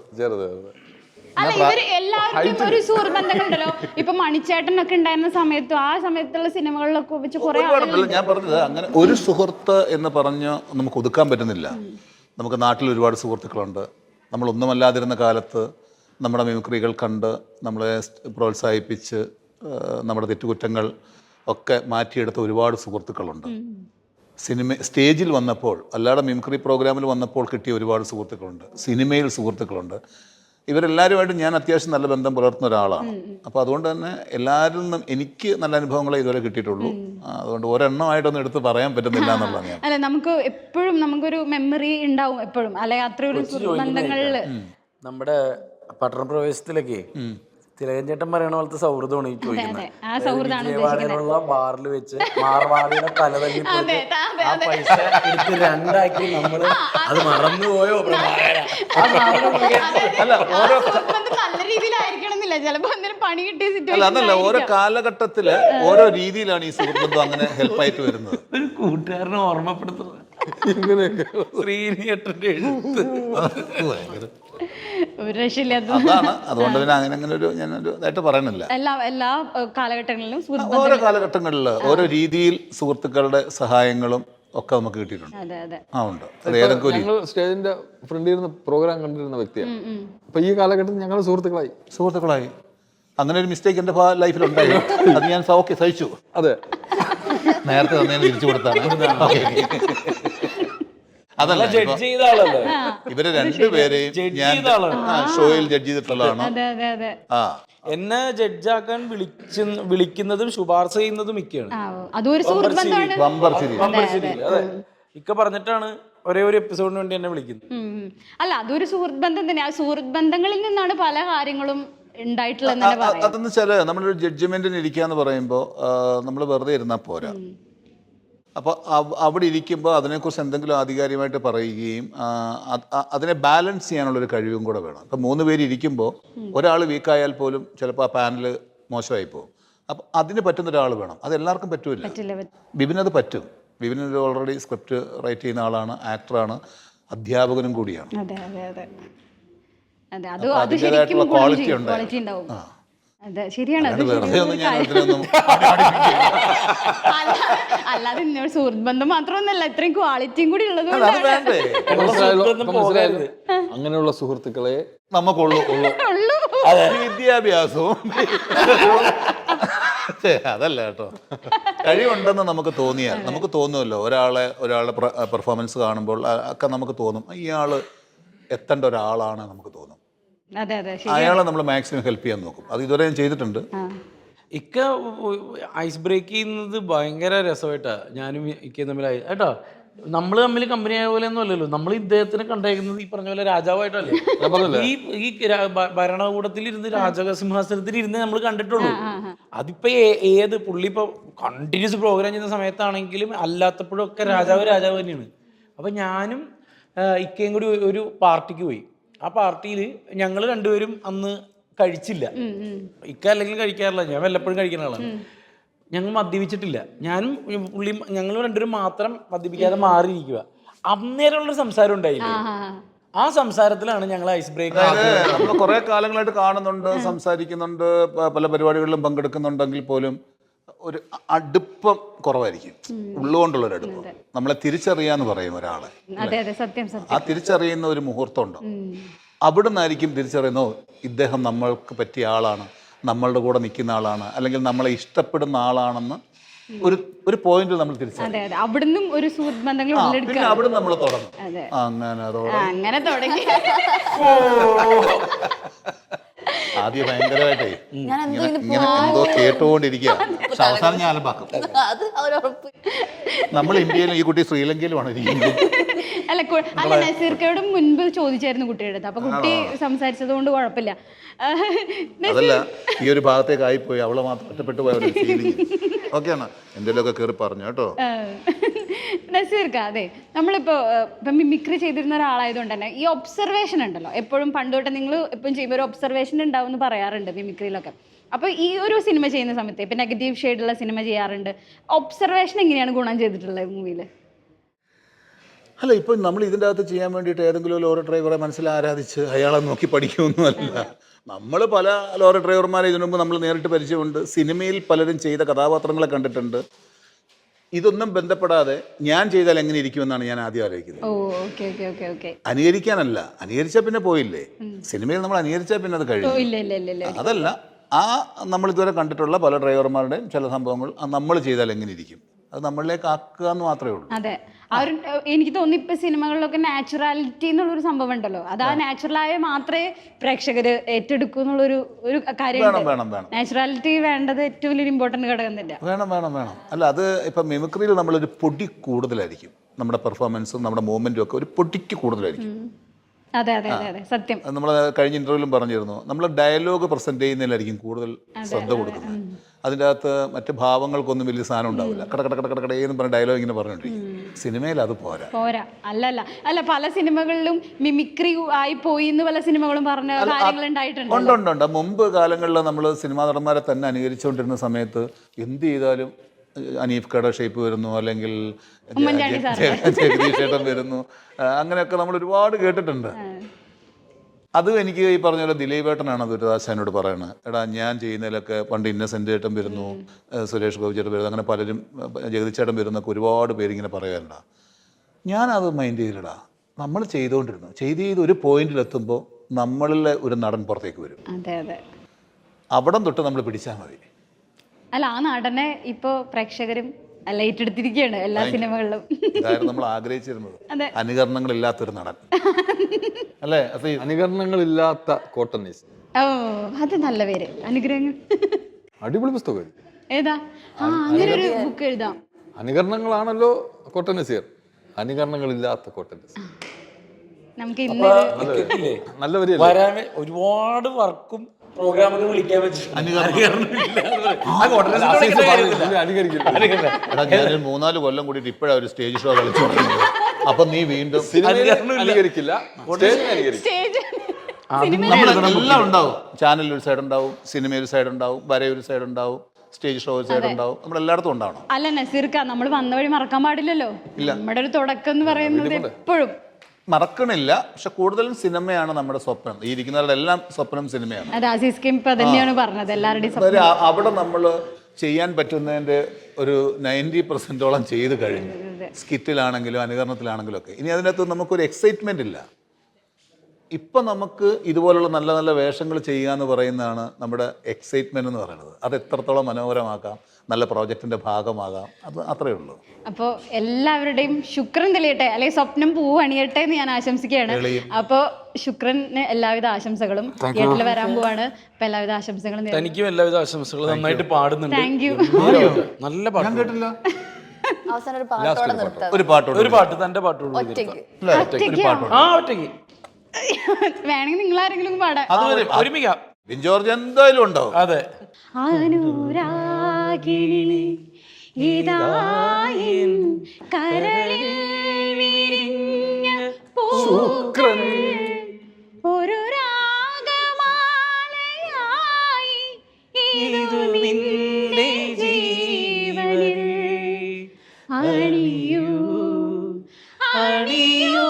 അല്ല, ഇവർ എല്ലാവർക്കും ഒരു സുഹൃത്ത് ബന്ധങ്ങളുണ്ടല്ലോ. ഇപ്പൊ മണിച്ചേട്ടനൊക്കെ ഉണ്ടായിരുന്ന സമയത്തും ആ സമയത്തുള്ള സിനിമകളിലൊക്കെ വെച്ച് കുറെ ഒരുപാടുണ്ടല്ലോ. ഞാൻ പറഞ്ഞത് അങ്ങനെ ഒരു സുഹൃത്ത് എന്ന് പറഞ്ഞ് നമുക്ക് ഒതുക്കാൻ പറ്റുന്നില്ല. നമുക്ക് നാട്ടിൽ ഒരുപാട് സുഹൃത്തുക്കളുണ്ട്. നമ്മളൊന്നുമല്ലാതിരുന്ന കാലത്ത് നമ്മുടെ മിമിക്രികൾ കണ്ട് നമ്മളെ പ്രോത്സാഹിപ്പിച്ച് നമ്മുടെ തെറ്റുകുറ്റങ്ങൾ ഒക്കെ മാറ്റിയെടുത്ത ഒരുപാട് സുഹൃത്തുക്കളുണ്ട്. സ്റ്റേജിൽ വന്നപ്പോൾ, അല്ലാതെ മിമിക്രി പ്രോഗ്രാമിൽ വന്നപ്പോൾ കിട്ടിയ ഒരുപാട് സുഹൃത്തുക്കളുണ്ട്. സിനിമയിൽ സുഹൃത്തുക്കളുണ്ട്. ഇവരെല്ലാവരുമായിട്ട് ഞാൻ അത്യാവശ്യം നല്ല ബന്ധം പുലർത്തുന്ന ഒരാളാണ്. അപ്പോൾ അതുകൊണ്ട് തന്നെ എല്ലാവരിൽ നിന്നും എനിക്ക് നല്ല അനുഭവങ്ങളെ ഇതുവരെ കിട്ടിയിട്ടുള്ളൂ. അതുകൊണ്ട് ഒരെണ്ണമായിട്ടൊന്നും എടുത്ത് പറയാൻ പറ്റുന്നില്ല എന്നുള്ളതാണ് ഞാൻ. അല്ല, നമുക്ക് എപ്പോഴും നമുക്കൊരു മെമ്മറി ഉണ്ടാവും എപ്പോഴും, അല്ലെ? അത്രയൊരു സുഹൃത്ത് ബന്ധങ്ങളില് നമ്മുടെ പട്ടണ പ്രവേശത്തിലൊക്കെ തിലകൻ ചേട്ടൻ പറയണ പോലത്തെ സൗഹൃദമാണ് ഈ ചോദിക്കുന്നത്. ബാറിൽ വെച്ച് മാർവാടിയുടെ തല തല്ലി ആ പൈസ എടുത്ത് രണ്ടാക്കി നമ്മള് അത് മറന്നുപോയോ അല്ല, ഓരോ നല്ല രീതിയിലായിരിക്കണമെന്നില്ല, ചിലപ്പോ എന്തെങ്കിലും പണി കിട്ടിയ അല്ല സിറ്റുവേഷൻ. അതല്ല, ഓരോ കാലഘട്ടത്തില് ഓരോ രീതിയിലാണ് ഈ സുഹൃത്തുബന്ധം അങ്ങനെ ഹെൽപ്പായിട്ട് വരുന്നത്. ഒരു കൂട്ടുകാരനെ ഓർമ്മപ്പെടുത്തുന്നത് ശ്രീനിയേട്ടന്റെ എഴുത്ത് ഒരു രക്ഷയില്ലാത്ത അതാണ്. അതുകൊണ്ട് പിന്നെ അങ്ങനെ ഒരു ഞാനൊരു ഇതായിട്ട് പറയണില്ല. എല്ലാ കാലഘട്ടങ്ങളിലും ഓരോ കാലഘട്ടങ്ങളിൽ ഓരോ രീതിയിൽ സുഹൃത്തുക്കളുടെ സഹായങ്ങളും ഒക്കെ നമുക്ക് കിട്ടിയിട്ടുണ്ട്. അതെ അതെ. ഉണ്ട്. അത് ഏതൊക്കെ ഞങ്ങൾ സ്റ്റേജിന്റെ ഫ്രണ്ടിൽ ഇരുന്ന് പ്രോഗ്രാം കണ്ടിരുന്ന വ്യക്തിയാണ്. അപ്പൊ ഈ കാലഘട്ടത്തിൽ ഞങ്ങൾ സുഹൃത്തുക്കളായി. അങ്ങനെ ഒരു മിസ്റ്റേക്ക് എൻ്റെ ലൈഫിൽ ഉണ്ടായി. അത് ഞാൻ സഹിച്ചു. അതെ, നേരത്തെ തന്നെ തിരിച്ചു കൊടുത്താണ്. അതല്ല, ജഡ്ജ് ചെയ്ത ആളല്ലേ ഇവരെ രണ്ടുപേരെയും ഞാൻ ഷോയിൽ ജഡ്ജ് ചെയ്തിട്ടുള്ളതാണ്. എന്നെ ജഡ്ജാക്കാൻ വിളിക്കുന്നതും ശുപാർശ ചെയ്യുന്നതും ഇക്കയാണ്. അതെ, ഇക്ക പറഞ്ഞിട്ടാണ് ഒരേ ഒരു എപ്പിസോഡിന് വേണ്ടി എന്നെ വിളിക്കുന്നത്. അല്ല, അതൊരു സുഹൃത്ത് ബന്ധം തന്നെ. ആ സുഹൃത്ത് ബന്ധങ്ങളിൽ നിന്നാണ് പല കാര്യങ്ങളും ഉണ്ടായിട്ടുള്ളത്. അതെന്ന് വെച്ചാല് നമ്മളൊരു ജഡ്ജ്മെന്റിന് ഇരിക്കാന്ന് പറയുമ്പോൾ നമ്മൾ വെറുതെ ഇരുന്നാൽ പോരാ. അപ്പോൾ അവിടെ ഇരിക്കുമ്പോൾ അതിനെക്കുറിച്ച് എന്തെങ്കിലും ആധികാരികമായിട്ട് പറയുകയും അതിനെ ബാലൻസ് ചെയ്യാനുള്ളൊരു കഴിവും കൂടെ വേണം. ഇപ്പം 3 പേര് ഇരിക്കുമ്പോൾ ഒരാൾ വീക്കായാൽ പോലും ചിലപ്പോൾ ആ പാനൽ മോശമായി പോകും. അപ്പം അതിന് പറ്റുന്ന ഒരാൾ വേണം. അത് എല്ലാവർക്കും പറ്റൂല. ബിബിനത് പറ്റും. ബിബിന് ഓൾറെഡി സ്ക്രിപ്റ്റ് റൈറ്റ് ചെയ്യുന്ന ആളാണ്, ആക്ടറാണ്, അധ്യാപകനും കൂടിയാണ്. അതിൻ്റെതായിട്ടുള്ള ക്വാളിറ്റി ഉണ്ടാവും. അതെ, ശരിയാണ്. അല്ലാതെ ഇന്നോട് സുഹൃത്ത് ബന്ധം മാത്രമൊന്നല്ല, ഇത്രയും ക്വാളിറ്റിയും കൂടി ഉള്ളത്. അങ്ങനെയുള്ള സുഹൃത്തുക്കളെ നമുക്കുള്ളൂ. വിദ്യാഭ്യാസവും അതല്ല കേട്ടോ, കഴിവുണ്ടെന്ന് നമുക്ക് തോന്നിയാൽ നമുക്ക് തോന്നുമല്ലോ. ഒരാളുടെ പെർഫോമൻസ് കാണുമ്പോൾ ഒക്കെ നമുക്ക് തോന്നും ഇയാള് എത്തേണ്ട ഒരാളാണ് നമുക്ക് തോന്നും. അയാളെ നമ്മൾ മാക്സിമം ഹെൽപ്പ് ചെയ്യാൻ നോക്കും. അത് ഇതുവരെ ഞാൻ ചെയ്തിട്ടുണ്ട്. ഇക്ക ഐസ് ബ്രേക്ക് ചെയ്യുന്നത് ഭയങ്കര രസമായിട്ടാ. ഞാനും ഇക്കയും തമ്മിലായി കേട്ടോ. നമ്മൾ തമ്മിൽ കമ്പനി ആയ പോലെ ഒന്നും അല്ലല്ലോ. നമ്മൾ ഇദ്ദേഹത്തിനെ കണ്ടേക്കുന്നത് ഈ പറഞ്ഞ പോലെ രാജാവായിട്ടല്ലേ. ഈ ഭരണകൂടത്തിൽ ഇരുന്ന് രാജസിംഹാസനത്തിൽ ഇരുന്ന് നമ്മൾ കണ്ടിട്ടുള്ളൂ. അതിപ്പോ ഏത് പുള്ളി ഇപ്പൊ കണ്ടിന്യൂസ് പ്രോഗ്രാം ചെയ്യുന്ന സമയത്താണെങ്കിലും അല്ലാത്തപ്പോഴും ഒക്കെ രാജാവ് തന്നെയാണ്. അപ്പൊ ഞാനും ഇക്കയും കൂടി ഒരു പാർട്ടിക്ക് പോയി. ആ പാർട്ടിയിൽ ഞങ്ങൾ രണ്ടുപേരും അന്ന് കഴിച്ചില്ല. ഇക്ക അല്ലെങ്കിൽ കഴിക്കാറില്ല, ഞാൻ വല്ലപ്പോഴും കഴിക്കുന്ന ആളാണ്. ഞങ്ങൾ മദ്യപിച്ചിട്ടില്ല. ഞാനും പുള്ളിയും ഞങ്ങൾ രണ്ടുപേരും മാത്രം മദ്യപിക്കാതെ മാറിയിരിക്കുക. അന്നേരമുള്ളൊരു സംസാരം ഉണ്ടായില്ലേ, ആ സംസാരത്തിലാണ് ഞങ്ങൾ ഐസ് ബ്രേക്ക്. നമ്മൾ കുറെ കാലങ്ങളായിട്ട് കാണുന്നുണ്ട്, സംസാരിക്കുന്നുണ്ട്, പല പരിപാടികളിലും പങ്കെടുക്കുന്നുണ്ടെങ്കിൽ പോലും ഒരു അടുപ്പം കുറവായിരിക്കും. ഉള്ളുകൊണ്ടുള്ളൊരു അടുപ്പം. നമ്മളെ തിരിച്ചറിയാന്ന് പറയും ഒരാളെ. ആ തിരിച്ചറിയുന്ന ഒരു മുഹൂർത്തം ഉണ്ടോ, അവിടെ നിന്നായിരിക്കും തിരിച്ചറിയുന്നോ ഇദ്ദേഹം നമ്മൾക്ക് പറ്റിയ ആളാണ്, നമ്മളുടെ കൂടെ നിൽക്കുന്ന ആളാണ്, അല്ലെങ്കിൽ നമ്മളെ ഇഷ്ടപ്പെടുന്ന ആളാണെന്ന് ഒരു പോയിന്റിൽ നമ്മൾ തിരിച്ചറിയും. അവിടുന്നും ഒരു സുഹൃത്ത് ബന്ധങ്ങൾ പിന്നെ അവിടെ നമ്മൾ തുടങ്ങും. അങ്ങനെ തുടങ്ങി. ആദ്യം ഭയങ്കരമായിട്ടേ ഞാൻ എന്തെങ്കിലും ഇങ്ങനെ എന്തോ കേട്ടുകൊണ്ടിരിക്കുക. പക്ഷെ അവസാനം ഞാൻ അലമ്പാക്കും. അത് അവരുറപ്പ്. നമ്മൾ ഇന്ത്യയിലും ഈ കുട്ടി ശ്രീലങ്കയിലുമാണ് ഇരിക്കുന്നത്. അല്ല നസീർക്കയോടും മുൻപ് ചോദിച്ചായിരുന്നു കുട്ടിയുടെ അടുത്ത്, അപ്പൊ കുട്ടി സംസാരിച്ചത് കൊണ്ട് കുഴപ്പമില്ല. അതല്ല, ഈ ഒരു ഭാഗത്തേക്ക് ആയിപ്പോയി, അവളെ മാത്രം ഒറ്റപ്പെട്ടു പോയ ഒരു ഫീലിംഗ്. ഓക്കെയാണ്, എന്തെങ്കിലുമൊക്കെ കയറി പറഞ്ഞു കേട്ടോ. നസീർക്ക, അതെ നമ്മളിപ്പോ മിമിക്രി ചെയ്തിരുന്ന ഒരാളായതുകൊണ്ട് തന്നെ ഈ ഒബ്സർവേഷൻ ഉണ്ടല്ലോ, എപ്പോഴും പണ്ടോട്ടെ നിങ്ങൾ എപ്പോഴും ചെയ്യുമ്പോൾ ഒരു ഒബ്സർവേഷൻ ഉണ്ടാവും എന്ന് പറയാറുണ്ട് മിമിക്രിയിലൊക്കെ. അപ്പോൾ ഈ ഒരു സിനിമ ചെയ്യുന്ന സമയത്ത് ഇപ്പം നെഗറ്റീവ് ഷെയ്ഡുള്ള സിനിമ ചെയ്യാറുണ്ട്, ഒബ്സർവേഷൻ എങ്ങനെയാണ് ഗുണം ചെയ്തിട്ടുള്ളത് മൂവിയിൽ? അല്ല, ഇപ്പം നമ്മൾ ഇതിൻ്റെ അകത്ത് ചെയ്യാൻ വേണ്ടിയിട്ട് ഏതെങ്കിലും ലോറി ഡ്രൈവറെ മനസ്സിൽ ആരാധിച്ച് അയാളെ നോക്കി പഠിക്കുമൊന്നുമല്ല. നമ്മൾ പല ലോറി ഡ്രൈവർമാരെ ഇതിനു മുമ്പ് നമ്മൾ നേരിട്ട് പരിചയമുണ്ട്, സിനിമയിൽ പലരും ചെയ്ത കഥാപാത്രങ്ങളെ കണ്ടിട്ടുണ്ട്. ഇതൊന്നും ബന്ധപ്പെടാതെ ഞാൻ ചെയ്താൽ എങ്ങനെ ഇരിക്കുമെന്നാണ് ഞാൻ ആദ്യം ആലോചിക്കുന്നത്. അനുകരിക്കാനല്ല, അനുകരിച്ചാൽ പിന്നെ പോയില്ലേ. സിനിമയിൽ നമ്മൾ അനുകരിച്ചാൽ പിന്നെ അത് കഴിഞ്ഞു. അതല്ല, നമ്മൾ ഇതുവരെ കണ്ടിട്ടുള്ള പല ഡ്രൈവർമാരുടെയും ചില സംഭവങ്ങൾ നമ്മൾ ചെയ്താൽ എങ്ങനെ ഇരിക്കും, അത് നമ്മളിലേക്ക് ആക്കുക എന്ന് മാത്രമേ ഉള്ളൂ. അതെ, ആ ഒരു എനിക്ക് തോന്നി ഇപ്പൊ സിനിമകളിലൊക്കെ നാച്ചുറാലിറ്റി എന്നുള്ളൊരു സംഭവം ഉണ്ടല്ലോ, അത് ആ നാച്ചുറലായ മാത്രമേ പ്രേക്ഷകർ ഏറ്റെടുക്കൂ എന്നുള്ളൊരു കാര്യം. വേണം. നാച്ചുറാലിറ്റി വേണ്ടത് ഏറ്റവും വലിയൊരു ഇമ്പോർട്ടന്റ് ഘടകം തന്നെ. വേണം. അല്ല, അത് ഇപ്പം മിമിക്രിയിൽ നമ്മളൊരു പൊടി കൂടുതലായിരിക്കും, നമ്മുടെ പെർഫോമൻസും നമ്മുടെ മൂവ്മെന്റും ഒക്കെ ഒരു പൊടിക്ക് കൂടുതലായിരിക്കും. അതെ സത്യം. നമ്മൾ കഴിഞ്ഞ ഇന്റർവ്യൂവിലും പറഞ്ഞിരുന്നു, നമ്മൾ ഡയലോഗ് പ്രസന്റ് ചെയ്യുന്നതിലായിരിക്കും കൂടുതൽ ശ്രദ്ധ കൊടുക്കുന്നത്. അതിൻ്റെ അകത്ത് മറ്റ് ഭാവങ്ങൾക്കൊന്നും വലിയ സാധനം ഉണ്ടാവില്ല. കടകടകടകടേന്ന് പറഞ്ഞ ഡയലോഗ് ഇങ്ങനെ പറഞ്ഞോണ്ടിരിക്കും. സിനിമയിൽ അത് പോരാ. അല്ല പല സിനിമകളിലും മിമിക്രി ആയി പോയി എന്ന് പല സിനിമകളും പറഞ്ഞ കാര്യങ്ങൾ ഉണ്ടായിട്ടുണ്ട്. ഉണ്ട്. മുമ്പ് കാലങ്ങളിൽ നമ്മൾ സിനിമാ നടന്മാരെ തന്നെ അനുകരിച്ചുകൊണ്ടിരുന്ന സമയത്ത് എന്ത് ചെയ്താലും അനീഫ്കയുടെ ഷേപ്പ് വരുന്നു, അല്ലെങ്കിൽ ജഗദീഷ് ചേട്ടൻ വരുന്നു, അങ്ങനെയൊക്കെ നമ്മൾ ഒരുപാട് കേട്ടിട്ടുണ്ട്. അത് എനിക്ക് ഈ പറഞ്ഞ പോലെ ദിലീപേട്ടനാണ് ദുരിതാശാനോട് പറയുന്നത്, എടാ ഞാൻ ചെയ്യുന്നതിലൊക്കെ പണ്ട് ഇന്നസെൻ്റ് ചേട്ടൻ വരുന്നു, സുരേഷ് ഗോപി ചേട്ടൻ വരുന്നു, അങ്ങനെ പലരും ജഗദീഷ് ചേട്ടൻ വരുന്നൊക്കെ ഒരുപാട് പേരിങ്ങനെ പറയാറുണ്ടാ. ഞാനത് മൈൻഡ് ചെയ്തില്ലടാ, നമ്മൾ ചെയ്ത് ഒരു പോയിന്റിലെത്തുമ്പോൾ നമ്മളിലെ ഒരു നടൻ പുറത്തേക്ക് വരും. അവിടം തൊട്ട് നമ്മൾ പിടിച്ചാൽ മതി. അല്ല, ആ നടനെ ഇപ്പോ പ്രേക്ഷകരും ഏറ്റെടുത്തിരിക്കുകയാണ് എല്ലാ സിനിമകളിലും. ഇതായിരുന്നു നമ്മൾ ആഗ്രഹിച്ചിരുന്നത്, അനുകരണങ്ങളില്ലാത്തൊരു നടൻ അല്ലേ? അനുകരണങ്ങളില്ലാത്ത കോട്ടണീസ്. ഓ, അത് നല്ല പേര്. അനുഗ്രഹങ്ങൾ, അടിപൊളി പുസ്തകം. ഏതാ? അങ്ങനെ ഒരു ബുക്ക് എഴുതാം. അനുകരണങ്ങളാണല്ലോ കോട്ടനസീർ, അനുകരണങ്ങളില്ലാത്ത കോട്ടനസീർ. നമുക്ക് ഇന്ന് നല്ല വരി ഒരുപാട് വർക്കും പ്രോഗ്രാമൊക്കെ വിളിക്കാൻ ഞാൻ 3-4 കൊല്ലം കൂടിയിട്ട് ഇപ്പോഴാണ് ഒരു സ്റ്റേജ് ഷോ കളിച്ചു. അപ്പൊ നീ വീണ്ടും അനുകരിക്കില്ല, എല്ലാം ഉണ്ടാവും. ചാനൽ ഒരു സൈഡ് ഉണ്ടാവും, സിനിമ ഒരു സൈഡ് ഉണ്ടാവും, വര ഒരു സൈഡ് ഉണ്ടാവും, സ്റ്റേജ് ഷോ ഒരു സൈഡ് ഉണ്ടാവും. നമ്മൾ എല്ലായിടത്തും ഉണ്ടാവണം. അല്ല നസീർക്ക, നമ്മൾ വന്ന വഴി മറക്കാൻ പാടില്ലല്ലോ. നമ്മുടെ ഒരു തുടക്കം എന്ന് പറയുന്നത് എപ്പോഴും മറക്കണില്ല. പക്ഷെ കൂടുതലും സിനിമയാണ് നമ്മുടെ സ്വപ്നം. ഈ ഇരിക്കുന്നവരുടെ എല്ലാം സ്വപ്നം സിനിമയാണ്. അവിടെ നമ്മൾ ചെയ്യാൻ പറ്റുന്നതിൻ്റെ ഒരു 90% ചെയ്ത് കഴിഞ്ഞു. സ്കിറ്റിലാണെങ്കിലും അനുകരണത്തിലാണെങ്കിലും ഒക്കെ. ഇനി അതിനകത്ത് നമുക്കൊരു എക്സൈറ്റ്മെന്റ് ഇല്ല. ഇപ്പം നമുക്ക് ഇതുപോലുള്ള നല്ല നല്ല വേഷങ്ങൾ ചെയ്യുക എന്ന് പറയുന്നതാണ് നമ്മുടെ എക്സൈറ്റ്മെന്റ് എന്ന് പറയുന്നത്. അത് എത്രത്തോളം മനോഹരമാക്കാം, നല്ല പ്രോജക്റ്റിന്റെ ഭാഗമാകാം, അത് അത്രയേ ഉള്ളൂ. അപ്പോൾ എല്ലാവരുടെയും ശുക്രൻ തെളിയട്ടെ, അല്ലെങ്കിൽ സ്വപ്നം പൂവണിയട്ടെ എന്ന് ഞാൻ ആശംസിക്കുകയാണ്. അപ്പോൾ ശുക്രന് എല്ലാവിധ ആശംസകളും. തിയേറ്ററിൽ വരാൻ പോവാണ്. അപ്പൊ എല്ലാവിധ ആശംസകളും. തനിക്കും എല്ലാവിധ ആശംസകളും. നന്നായിട്ട് പാടുന്നുണ്ട്. Thank you. നല്ല പാട്ട് കേട്ടില്ല. അവസാനം ഒരു പാട്ട് തന്റെ പാട്ടോട് ഒറ്റയ്ക്ക് വേണമെങ്കിൽ നിങ്ങൾ ആരെങ്കിലും പാടാം. ഒരുമിക്കാം. ജോർജ് എന്തായാലും ഉണ്ടാവും. അതെ. അനുരാഗിണി ഇതായിൻ കരളിൽ വിരിഞ്ഞ പൂക്കൾ ഒരു രാഗമാലയായി ഇതു നിന്റെ ജീവനിൽ അണിയൂ അണിയൂ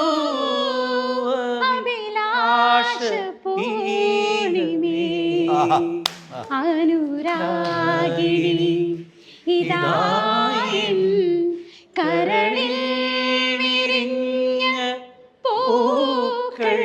അഭിലാഷ പൂർണിമേ അനുരാഗിണി ഇതായിൻ കരളിൽ വിരിഞ്ഞ പൂക്കൾ.